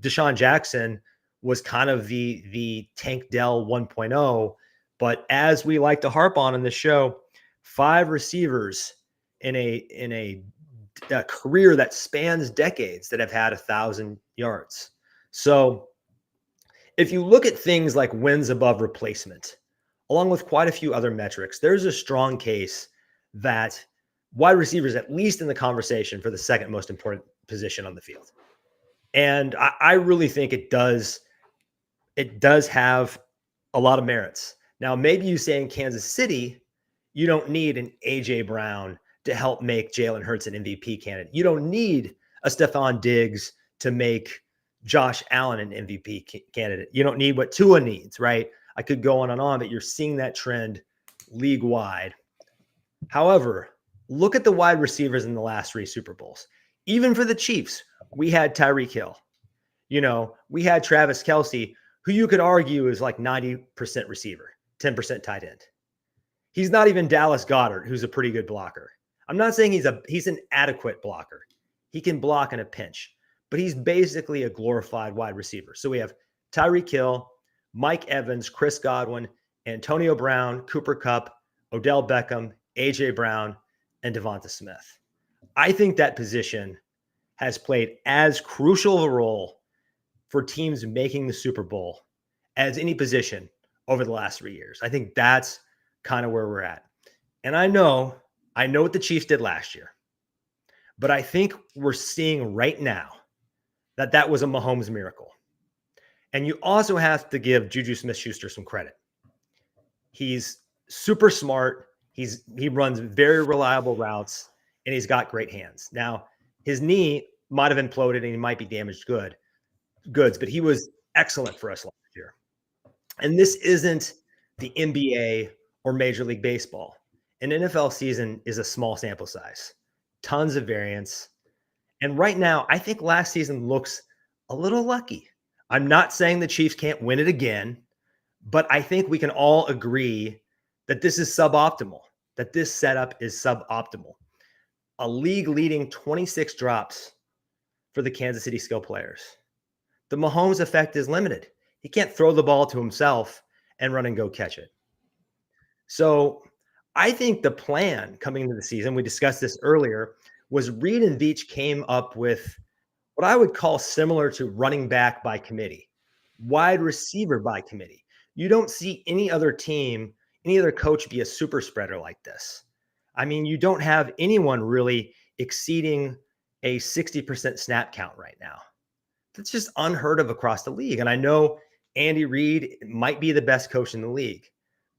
Deshaun Jackson was kind of the Tank Dell 1.0. But as we like to harp on in the show, 5 receivers in a career that spans decades that have had 1,000 yards. So if you look at things like wins above replacement, along with quite a few other metrics, there's a strong case that wide receivers, at least in the conversation, for the second most important position on the field. And I really think it does have a lot of merits. Now, maybe you say in Kansas City, you don't need an A.J. Brown to help make Jalen Hurts an MVP candidate. You don't need a Stephon Diggs to make Josh Allen an MVP candidate. You don't need what Tua needs, right? I could go on and on, but you're seeing that trend league-wide. However, look at the wide receivers in the last 3 Super Bowls. Even for the Chiefs, we had Tyreek Hill. We had Travis Kelce, who you could argue is like 90% receiver, 10% tight end. He's not even Dallas Goedert, who's a pretty good blocker. I'm not saying he's an adequate blocker. He can block in a pinch, but he's basically a glorified wide receiver. So we have Tyreek Hill, Mike Evans, Chris Godwin, Antonio Brown, Cooper Kupp, Odell Beckham, A.J. Brown, and Devonta Smith. I think that position has played as crucial of a role for teams making the Super Bowl as any position over the last 3 years. I think that's kind of where we're at. And I know what the Chiefs did last year, but I think we're seeing right now that was a Mahomes miracle. And you also have to give Juju Smith-Schuster some credit. He's super smart. He runs very reliable routes, and he's got great hands. Now, his knee might have imploded and he might be damaged goods, but he was excellent for us last year. And this isn't the NBA or Major League Baseball. An NFL season is a small sample size, tons of variance. And right now, I think last season looks a little lucky. I'm not saying the Chiefs can't win it again, but I think we can all agree that this is suboptimal, that this setup is suboptimal. A league-leading 26 drops for the Kansas City skill players. The Mahomes effect is limited. He can't throw the ball to himself and run and go catch it. So I think the plan coming into the season, we discussed this earlier, was Reed and Veach came up with what I would call similar to running back by committee, wide receiver by committee. You don't see any other team, any other coach be a super spreader like this. I mean, you don't have anyone really exceeding a 60% snap count right now. That's just unheard of across the league. And I know Andy Reid might be the best coach in the league,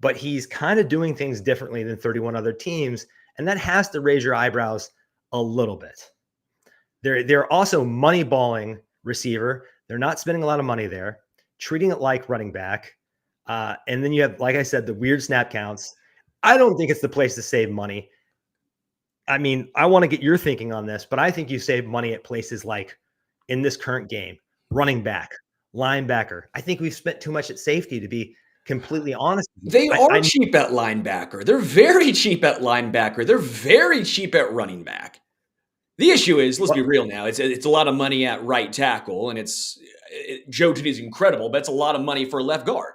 but he's kind of doing things differently than 31 other teams. And that has to raise your eyebrows a little bit. They're also money balling receiver. They're not spending a lot of money there, treating it like running back. And then you have, like I said, the weird snap counts. I don't think it's the place to save money. I mean, I want to get your thinking on this, but I think you save money at places like in this current game, running back, linebacker. I think we've spent too much at safety, to be completely honest. They are cheap at linebacker. They're very cheap at linebacker. They're very cheap at running back. The issue is, let's be real now, it's a lot of money at right tackle, and Joe Tooney's incredible, but it's a lot of money for a left guard.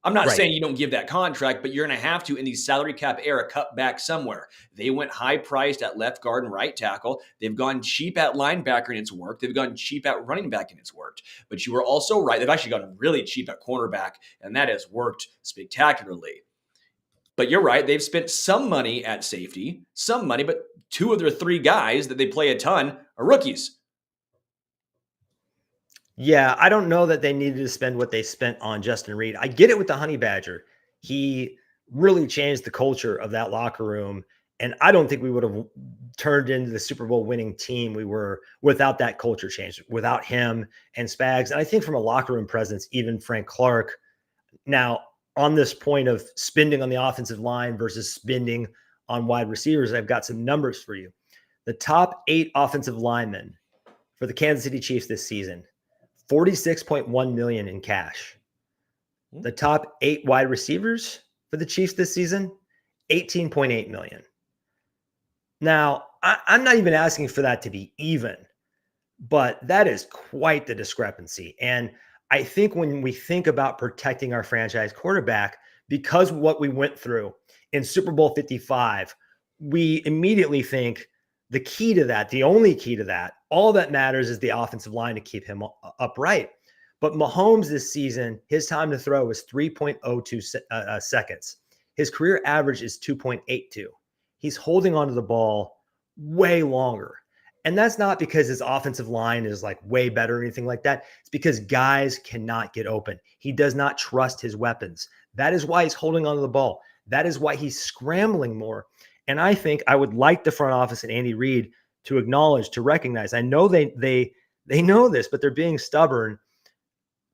I'm not saying you don't give that contract, but you're going to have to, in the salary cap era, cut back somewhere. They went high priced at left guard and right tackle. They've gone cheap at linebacker and it's worked. They've gone cheap at running back and it's worked. But you were also right. They've actually gone really cheap at cornerback, and that has worked spectacularly. But you're right. They've spent some money at safety, some money, but 2 of their 3 guys that they play a ton are rookies. Yeah, I don't know that they needed to spend what they spent on Justin Reed. I get it with the Honey Badger. He really changed the culture of that locker room. And I don't think we would have turned into the Super Bowl winning team we were without that culture change, without him and Spags. And I think from a locker room presence, even Frank Clark. Now, on this point of spending on the offensive line versus spending on wide receivers, I've got some numbers for you. The top 8 offensive linemen for the Kansas City Chiefs this season, $46.1 million in cash. The top 8 wide receivers for the Chiefs this season, $18.8 million. Now, I'm not even asking for that to be even, but that is quite the discrepancy. And I think when we think about protecting our franchise quarterback, because of what we went through in Super Bowl 55, we immediately think the key to that, the only key to that, all that matters is the offensive line to keep him upright. But Mahomes this season, his time to throw was 3.02 seconds. His career average is 2.82. He's holding onto the ball way longer. And that's not because his offensive line is like way better or anything like that. It's because guys cannot get open. He does not trust his weapons. That is why he's holding onto the ball. That is why he's scrambling more. And I think I would like the front office and Andy Reid to acknowledge, to recognize. I know they know this, but they're being stubborn.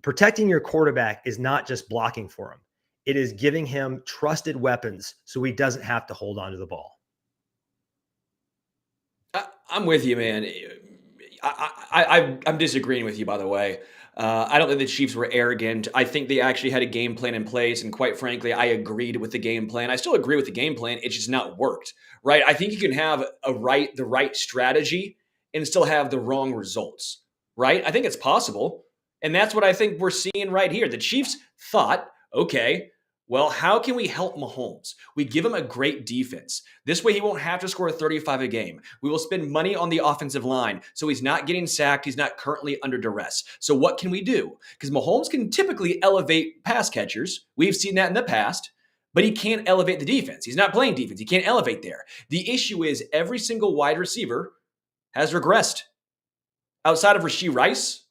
Protecting your quarterback is not just blocking for him. It is giving him trusted weapons so he doesn't have to hold on to the ball. I'm with you, man. I'm disagreeing with you, by the way. I don't think the Chiefs were arrogant. I think they actually had a game plan in place. And quite frankly, I agreed with the game plan. I still agree with the game plan. It's just not worked, right? I think you can have the right strategy and still have the wrong results, right? I think it's possible. And that's what I think we're seeing right here. The Chiefs thought, okay, well, how can we help Mahomes? We give him a great defense. This way he won't have to score 35 a game. We will spend money on the offensive line so he's not getting sacked. He's not currently under duress. So what can we do? Because Mahomes can typically elevate pass catchers. We've seen that in the past, but he can't elevate the defense. He's not playing defense. He can't elevate there. The issue is every single wide receiver has regressed. Outside of Rashee Rice,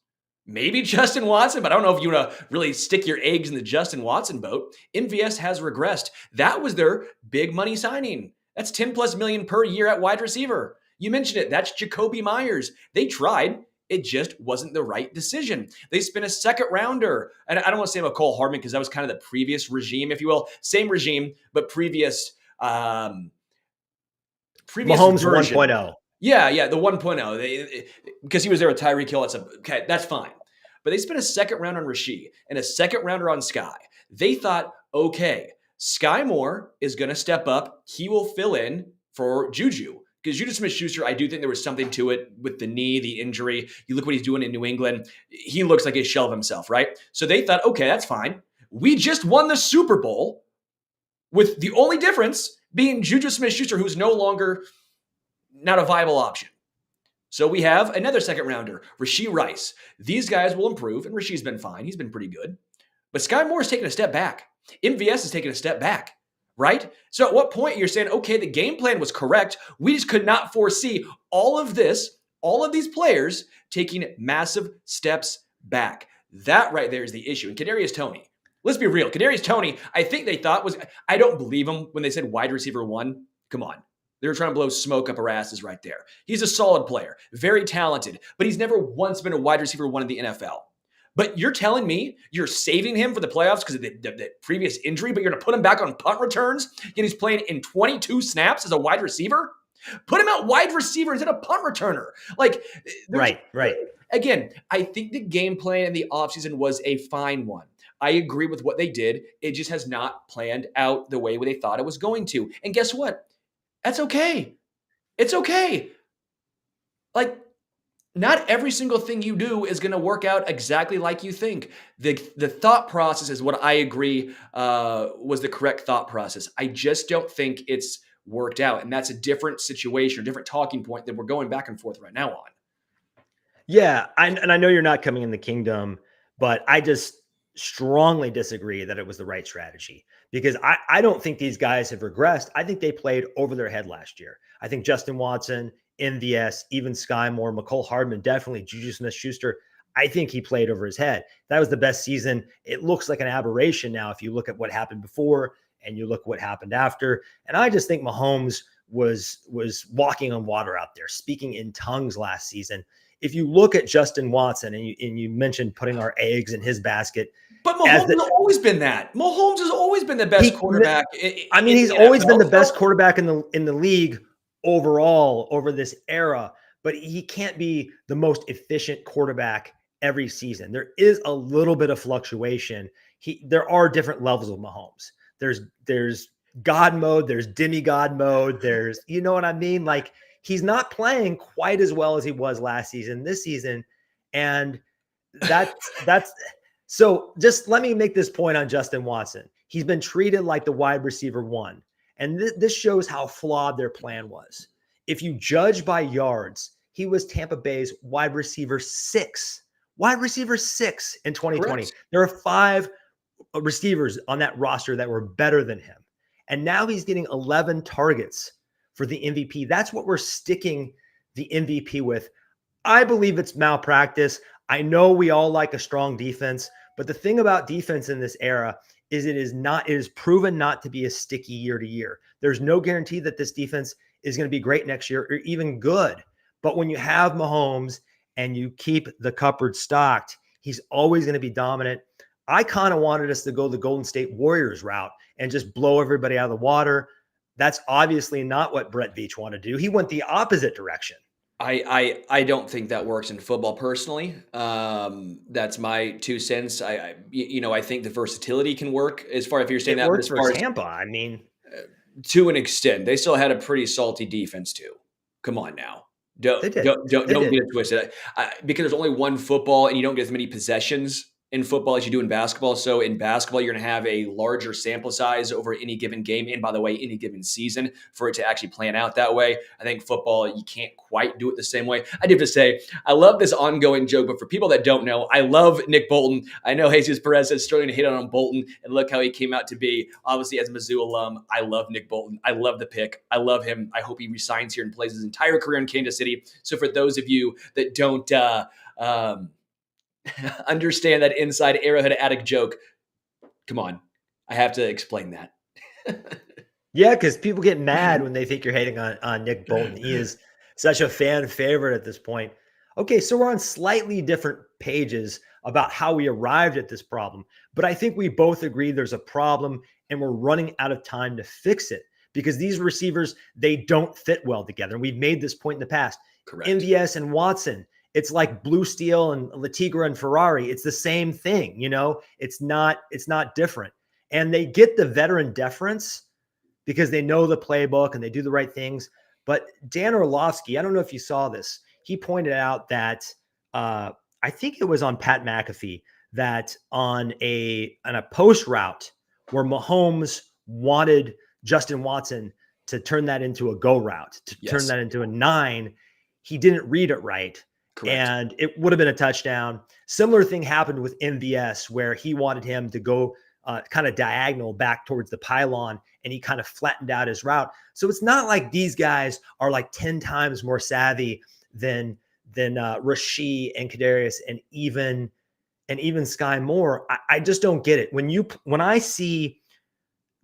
maybe Justin Watson, but I don't know if you want to really stick your eggs in the Justin Watson boat. MVS has regressed. That was their big money signing. That's 10 plus million per year at wide receiver. You mentioned it. That's Jacoby Myers. They tried. It just wasn't the right decision. They spent a second rounder. And I don't want to say McCole Hardman because that was kind of the previous regime, if you will. Same regime, but previous Mahomes version. 1.0. Yeah, the 1.0. Because he was there with Tyreek Hill. Okay, that's fine. But they spent a second round on Rashee and a second rounder on Sky. They thought, okay, Sky Moore is going to step up. He will fill in for Juju. Because Juju Smith-Schuster, I do think there was something to it with the knee, the injury. You look what he's doing in New England. He looks like a shell of himself, right? So they thought, okay, that's fine. We just won the Super Bowl with the only difference being Juju Smith-Schuster, who's no longer not a viable option. So we have another second rounder, Rashee Rice. These guys will improve, and Rashee's been fine. He's been pretty good. But Sky Moore's taken a step back. MVS is taking a step back, right? So at what point you're saying, okay, the game plan was correct. We just could not foresee all of these players taking massive steps back. That right there is the issue. And Kadarius Toney, let's be real. Kadarius Toney, I think they thought I don't believe him when they said wide receiver 1. Come on. They were trying to blow smoke up our asses right there. He's a solid player, very talented, but he's never once been a wide receiver 1 in the NFL. But you're telling me you're saving him for the playoffs because of the previous injury, but you're going to put him back on punt returns, and he's playing in 22 snaps as a wide receiver? Put him at wide receiver instead of punt returner. Right. Again, I think the game plan in the offseason was a fine one. I agree with what they did. It just has not planned out the way they thought it was going to. And guess what? That's okay. It's okay. Not every single thing you do is going to work out exactly like you think. The thought process is what I agree was the correct thought process. I just don't think it's worked out. And that's a different situation, a different talking point that we're going back and forth right now on. Yeah. I know you're not coming in the kingdom, but I just strongly disagree that it was the right strategy because I don't think these guys have regressed. I think they played over their head last year. I think Justin Watson MVS, even Sky Moore, McCole Hardman, definitely Juju Smith-Schuster. I think he played over his head. That was the best season. It looks like an aberration now if you look at what happened before and you look what happened after. And I just think Mahomes was walking on water out there, speaking in tongues last season. If you look at Justin Watson, and you mentioned putting our eggs in his basket. But Mahomes has always been that. Mahomes has always been the best quarterback. He's always been the best quarterback in the league overall over this era, but he can't be the most efficient quarterback every season. There is a little bit of fluctuation. There are different levels of Mahomes. There's God mode, there's demigod mode, there's, you know what I mean? Like, he's not playing quite as well as he was last season, this season. And that's so just let me make this point on Justin Watson. He's been treated like the wide receiver one. And this shows how flawed their plan was. If you judge by yards, he was Tampa Bay's wide receiver 6. Wide receiver 6 in 2020. Correct. There are 5 receivers on that roster that were better than him. And now he's getting 11 targets for the MVP. That's what we're sticking the MVP with. I believe it's malpractice. I know we all like a strong defense, but the thing about defense in this era is it is proven not to be a sticky year to year. There's no guarantee that this defense is going to be great next year or even good. But when you have Mahomes and you keep the cupboard stocked, he's always going to be dominant. I kind of wanted us to go the Golden State Warriors route and just blow everybody out of the water. That's obviously not what Brett Veach wanted to do. He went the opposite direction. I don't think that works in football personally. That's my 2 cents. I think the versatility can work as far if you're saying it that works as for far Tampa. I mean, to an extent, they still had a pretty salty defense too. Come on now. Don't get it twisted. Because there's only one football and you don't get as many possessions in football as you do in basketball. So in basketball, you're going to have a larger sample size over any given game. And by the way, any given season for it to actually plan out that way. I think football, you can't quite do it the same way. I do have to say, I love this ongoing joke, but for people that don't know, I love Nick Bolton. I know Jesus Perez is struggling to hit on Bolton, and look how he came out to be. Obviously, as a Mizzou alum, I love Nick Bolton. I love the pick. I love him. I hope he resigns here and plays his entire career in Kansas City. So for those of you that don't understand that inside Arrowhead Addict joke, come on. I have to explain that. Yeah, because people get mad when they think you're hating on Nick Bolton. He is such a fan favorite at this point. Okay, so we're on slightly different pages about how we arrived at this problem. But I think we both agree there's a problem and we're running out of time to fix it because these receivers, they don't fit well together. And we've made this point in the past. Correct. MVS and Watson, it's like Blue Steel and Latigra and Ferrari. It's the same thing, you know? It's not different. And they get the veteran deference because they know the playbook and they do the right things. But Dan Orlovsky, I don't know if you saw this. He pointed out that I think it was on Pat McAfee that on a post route where Mahomes wanted Justin Watson to turn that into a go route, to turn that into a 9, he didn't read it right. Correct. And it would have been a touchdown. Similar thing happened with MVS where he wanted him to go kind of diagonal back towards the pylon, and he kind of flattened out his route. So it's not like these guys are like 10 times more savvy than Rasheed and Kadarius and even Sky Moore. I just don't get it. When I see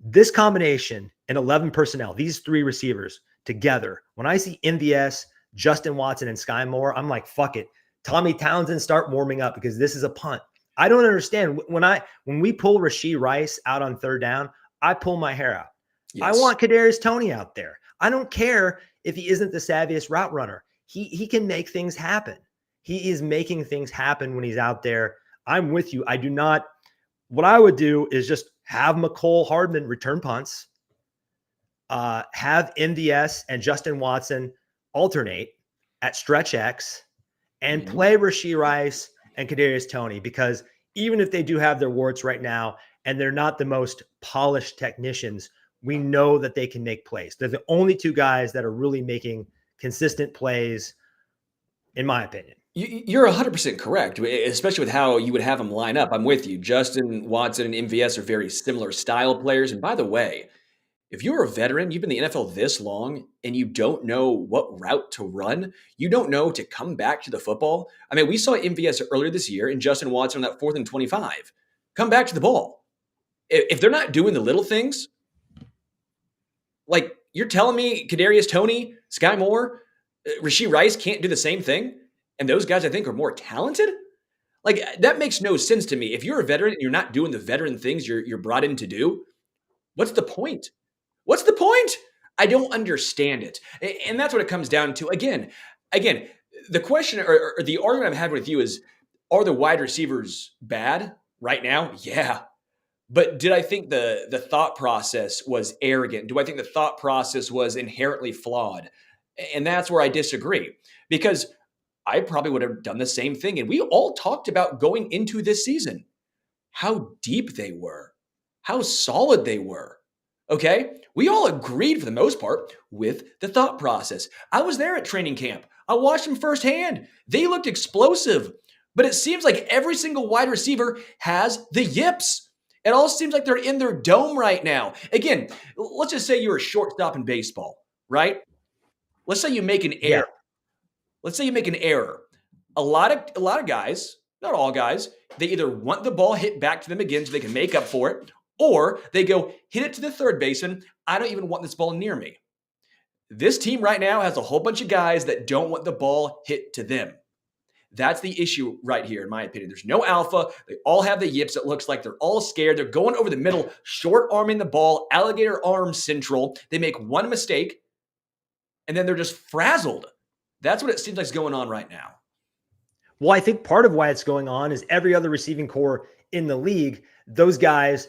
this combination in 11 personnel, these 3 receivers together, when I see MVS, Justin Watson, and Sky Moore, I'm like, fuck it. Tommy Townsend, start warming up because this is a punt. I don't understand. When we pull Rasheed Rice out on 3rd down, I pull my hair out. Yes. I want Kadarius Toney out there. I don't care if he isn't the savviest route runner. He can make things happen. He is making things happen when he's out there. I'm with you. What I would do is just have McCole Hardman return punts, have MVS and Justin Watson alternate at stretch X, and play Rasheed Rice and Kadarius Toney, because even if they do have their warts right now and they're not the most polished technicians, we know that they can make plays. They're the only 2 guys that are really making consistent plays, in my opinion. You're 100% correct, especially with how you would have them line up. I'm with you. Justin Watson and MVS are very similar style players. And by the way, if you're a veteran, you've been in the NFL this long, and you don't know what route to run, you don't know to come back to the football. I mean, we saw MVS earlier this year and Justin Watson on that 4th and 25. Come back to the ball. If they're not doing the little things, like you're telling me Kadarius Toney, Sky Moore, Rashee Rice can't do the same thing, and those guys I think are more talented? Like that makes no sense to me. If you're a veteran and you're not doing the veteran things you're brought in to do, what's the point? What's the point? I don't understand it. And that's what it comes down to. Again, the question or the argument I'm having with you is, are the wide receivers bad right now? Yeah. But did I think the thought process was arrogant? Do I think the thought process was inherently flawed? And that's where I disagree, because I probably would have done the same thing. And we all talked about going into this season, how deep they were, how solid they were. Okay? We all agreed for the most part with the thought process. I was there at training camp. I watched them firsthand. They looked explosive, but it seems like every single wide receiver has the yips. It all seems like they're in their dome right now. Again, let's just say you're a shortstop in baseball, right? Let's say you make an error. Let's say you make an error. A lot of guys, not all guys, they either want the ball hit back to them again so they can make up for it, or they go hit it to the third baseman. I don't even want this ball near me. This team right now has a whole bunch of guys that don't want the ball hit to them. That's the issue right here, in my opinion. There's no alpha. They all have the yips. It looks like they're all scared. They're going over the middle, short arming the ball, alligator arm central. They make one mistake, and then they're just frazzled. That's what it seems like is going on right now. Well, I think part of why it's going on is every other receiving core in the league, those guys,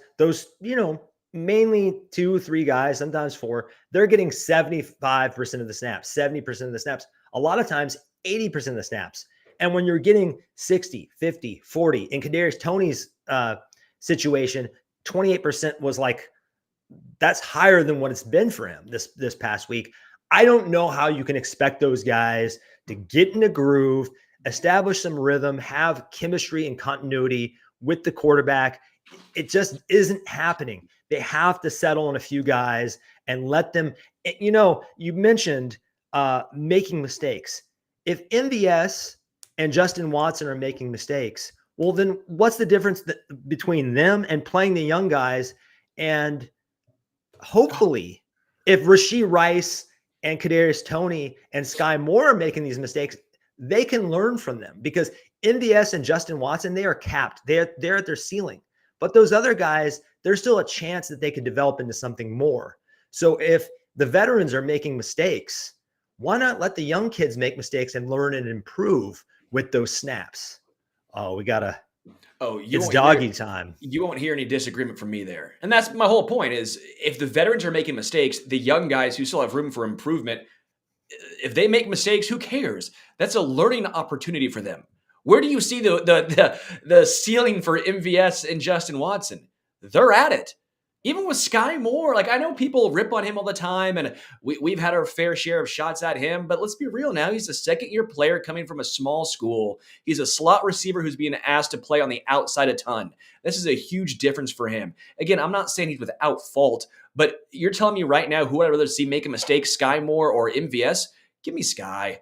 mainly 2-3 guys, sometimes 4, they're getting 75% of the snaps, 70% of the snaps, a lot of times 80% of the snaps. And when you're getting 60, 50, 40, in Kadarius Toney's situation, 28% was like, that's higher than what it's been for him this past week. I don't know how you can expect those guys to get in a groove, establish some rhythm, have chemistry and continuity with the quarterback. It just isn't happening. They have to settle on a few guys and let them, you mentioned making mistakes. If MVS and Justin Watson are making mistakes, well, then what's the difference between them and playing the young guys? And hopefully, if Rashee Rice and Kadarius Toney and Sky Moore are making these mistakes, they can learn from them, because MVS and Justin Watson, they are capped. They're at their ceiling. But those other guys, there's still a chance that they could develop into something more. So if the veterans are making mistakes, why not let the young kids make mistakes and learn and improve with those snaps? It's doggy time. You won't hear any disagreement from me there. And that's my whole point is, if the veterans are making mistakes, the young guys who still have room for improvement, if they make mistakes, who cares? That's a learning opportunity for them. Where do you see the ceiling for MVS and Justin Watson? They're at it. Even with Sky Moore, like I know people rip on him all the time, and we've had our fair share of shots at him, but let's be real now. He's a second-year player coming from a small school. He's a slot receiver who's being asked to play on the outside a ton. This is a huge difference for him. Again, I'm not saying he's without fault, but you're telling me right now who I'd rather see make a mistake, Sky Moore or MVS? Give me Sky.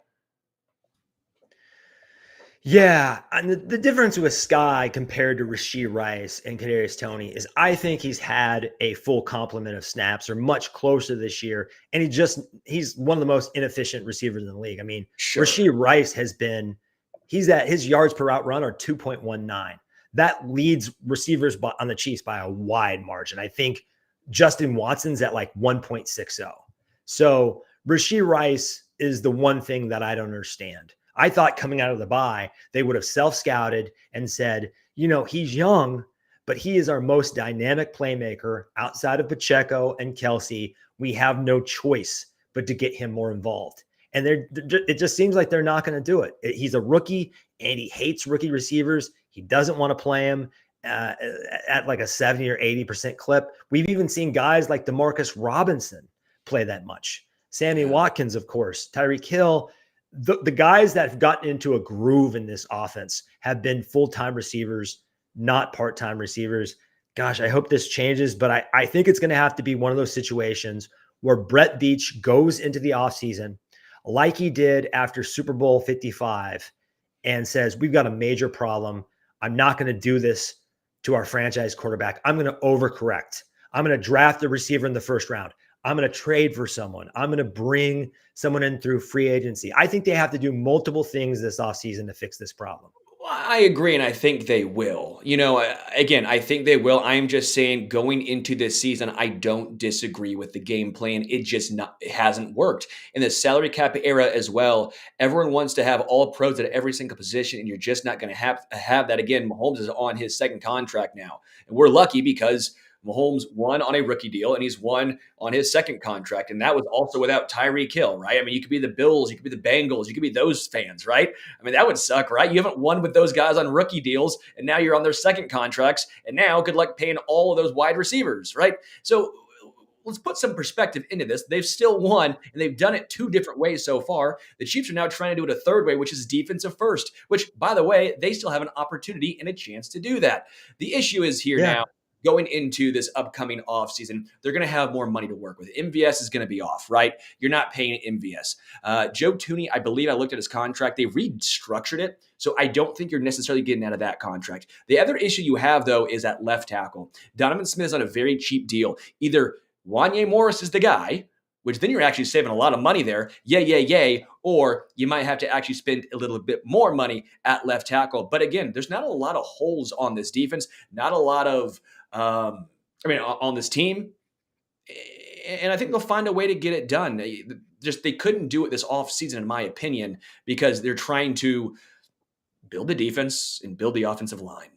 Yeah, and the difference with Sky compared to Rashee Rice and Kadarius Toney is I think he's had a full complement of snaps, or much closer this year, and he's one of the most inefficient receivers in the league. I mean, sure. Rashee Rice he's at his yards per route run are 2.19. That leads receivers on the Chiefs by a wide margin. I think Justin Watson's at like 1.60. So Rashee Rice is the one thing that I don't understand. I thought coming out of the bye, they would have self-scouted and said, he's young, but he is our most dynamic playmaker outside of Pacheco and Kelsey. We have no choice but to get him more involved. And it just seems like they're not going to do it. He's a rookie, and he hates rookie receivers. He doesn't want to play him at like a 70 or 80% clip. We've even seen guys like DeMarcus Robinson play that much. Sammy Watkins, of course, Tyreek Hill. The guys that have gotten into a groove in this offense have been full-time receivers, not part-time receivers. gosh, I hope this changes, but I think it's going to have to be one of those situations where Brett Veach goes into the offseason like he did after Super Bowl 55 and says, we've got a major problem. I'm not going to do this to our franchise quarterback. I'm going to overcorrect. I'm going to draft a receiver in the first round. I'm going to trade for someone. I'm going to bring someone in through free agency. I think they have to do multiple things this offseason to fix this problem. Well, I agree, and I think they will. Again, I think they will. I'm just saying going into this season, I don't disagree with the game plan. It hasn't worked. In the salary cap era as well, everyone wants to have all pros at every single position, and you're just not going to have that. Again, Mahomes is on his second contract now, and we're lucky because Mahomes won on a rookie deal, and he's won on his second contract. And that was also without Tyreek Hill, right? I mean, you could be the Bills, you could be the Bengals, you could be those fans, right? I mean, that would suck, right? You haven't won with those guys on rookie deals, and now you're on their second contracts, and now good luck paying all of those wide receivers, right? So let's put some perspective into this. They've still won, and they've done it two different ways so far. The Chiefs are now trying to do it a third way, which is defensive first, which, by the way, they still have an opportunity and a chance to do that. The issue is here now. Going into this upcoming offseason, they're going to have more money to work with. MVS is going to be off, right? You're not paying MVS. Joe Tooney, I believe I looked at his contract. They restructured it, so I don't think you're necessarily getting out of that contract. The other issue you have, though, is at left tackle. Donovan Smith is on a very cheap deal. Either Wanye Morris is the guy, which then you're actually saving a lot of money there. Yay. Or you might have to actually spend a little bit more money at left tackle. But again, there's not a lot of holes on this defense, not a lot of on this team. And I think they'll find a way to get it done. They couldn't do it this offseason, in my opinion, because they're trying to build the defense and build the offensive line.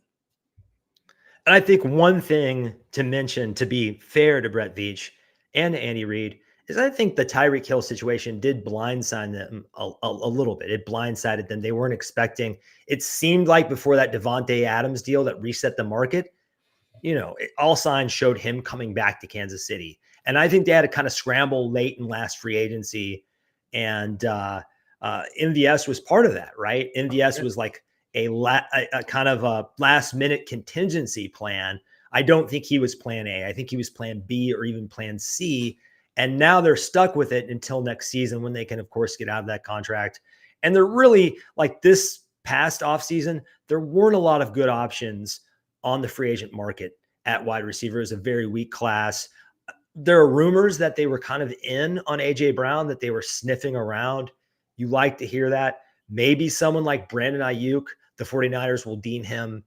And I think one thing to mention, to be fair to Brett Veach and Andy Reid, is I think the Tyreek Hill situation did blindside them a little bit. It blindsided them. They weren't expecting. It seemed like before that Devontae Adams deal that reset the market, all signs showed him coming back to Kansas City. And I think they had to kind of scramble late in last free agency. And MVS was part of that, right? MVS was like a kind of a last minute contingency plan. I don't think he was plan A. I think he was plan B or even plan C. And now they're stuck with it until next season when they can, of course, get out of that contract. And they're really like this past offseason, there weren't a lot of good options on the free agent market at wide receiver. Is a very weak class. There are rumors that they were kind of in on AJ Brown, that they were sniffing around. You like to hear that. Maybe someone like Brandon Ayuk, the 49ers will deem him,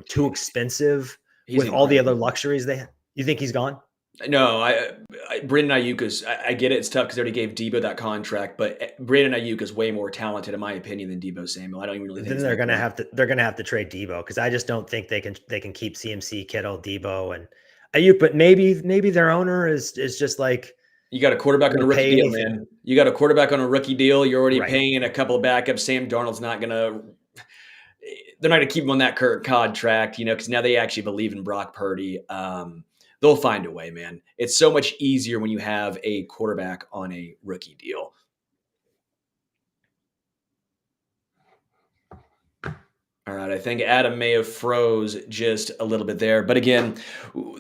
too expensive with all the other luxuries they have. You think he's gone? No, Brandon Ayuk is. I get it. It's tough because they already gave Debo that contract, but Brandon Ayuk is way more talented, in my opinion, than Debo Samuel. I don't even really think. Then they're gonna have to trade Debo, because I just don't think they can keep CMC, Kittle, Debo, and Ayuk. But maybe their owner is just like, you got a quarterback on a rookie deal, man. You got a quarterback on a rookie deal. You're already paying a couple of backups. Sam Darnold's not gonna. They're not gonna keep him on that current contract, because now they actually believe in Brock Purdy. They'll find a way, man. It's so much easier when you have a quarterback on a rookie deal. All right, I think Adam may have froze just a little bit there. But again,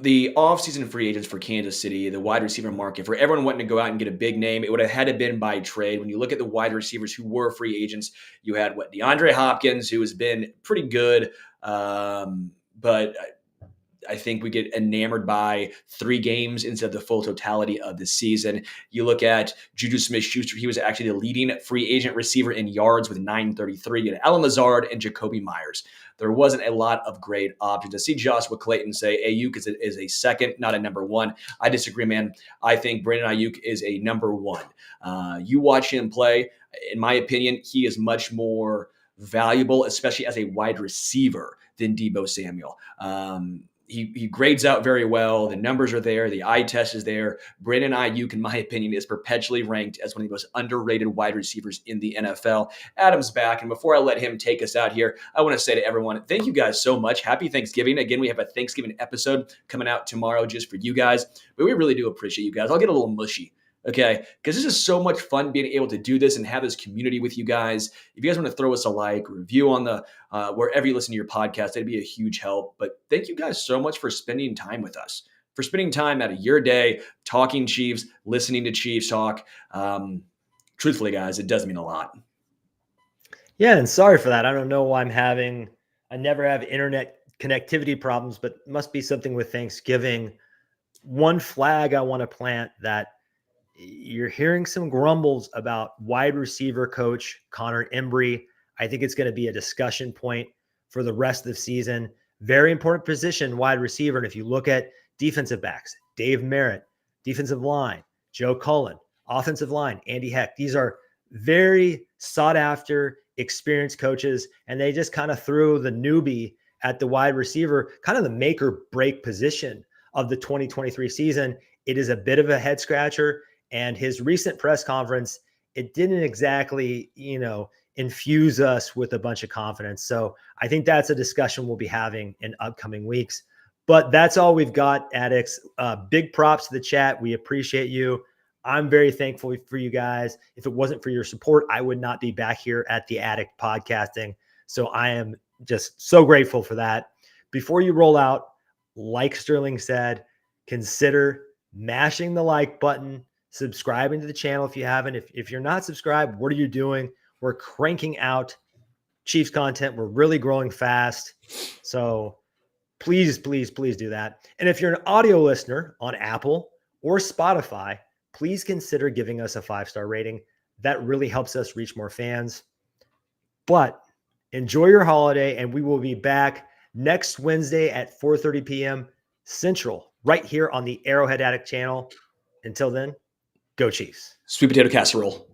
the offseason free agents for Kansas City, the wide receiver market, for everyone wanting to go out and get a big name, it would have had to been by trade. When you look at the wide receivers who were free agents, you had DeAndre Hopkins, who has been pretty good, but I think we get enamored by 3 games instead of the full totality of the season. You look at Juju Smith-Schuster. He was actually the leading free agent receiver in yards with 933. You had Alan Lazard and Jacoby Myers. There wasn't a lot of great options. I see Joshua Clayton say Ayuk is a second, not a number 1. I disagree, man. I think Brandon Ayuk is a number 1. You watch him play. In my opinion, he is much more valuable, especially as a wide receiver, than Debo Samuel. He grades out very well. The numbers are there. The eye test is there. Brandon Ayuk, in my opinion, is perpetually ranked as one of the most underrated wide receivers in the NFL. Adam's back. And before I let him take us out here, I want to say to everyone, thank you guys so much. Happy Thanksgiving. Again, we have a Thanksgiving episode coming out tomorrow just for you guys. But we really do appreciate you guys. I'll get a little mushy Okay, because this is so much fun being able to do this and have this community with you guys. If you guys want to throw us a like, review on the wherever you listen to your podcast, that'd be a huge help. But thank you guys so much for spending time with us, for spending time out of your day talking Chiefs, listening to Chiefs talk. Truthfully, guys, it does mean a lot. Yeah, and sorry for that. I don't know why I never have internet connectivity problems, but it must be something with Thanksgiving. One flag I want to plant that you're hearing some grumbles about wide receiver coach Connor Embry. I think it's going to be a discussion point for the rest of the season. Very important position, wide receiver. And if you look at defensive backs, Dave Merritt, defensive line, Joe Cullen, offensive line, Andy Heck. These are very sought after, experienced coaches, and they just kind of threw the newbie at the wide receiver, kind of the make or break position of the 2023 season. It is a bit of a head scratcher. And his recent press conference, it didn't exactly, infuse us with a bunch of confidence. So I think that's a discussion we'll be having in upcoming weeks. But that's all we've got, Addicts. Big props to the chat. We appreciate you. I'm very thankful for you guys. If it wasn't for your support, I would not be back here at the Addict podcasting. So I am just so grateful for that. Before you roll out, like Sterling said, consider mashing the like button, subscribing to the channel if you haven't. If you're not subscribed, what are you doing? We're cranking out Chiefs content. We're really growing fast. So please, please, please do that. And if you're an audio listener on Apple or Spotify, please consider giving us a 5-star rating. That really helps us reach more fans. But enjoy your holiday, and we will be back next Wednesday at 4:30 p.m. Central, right here on the Arrowhead Addict channel. Until then, go Chiefs. Sweet potato casserole.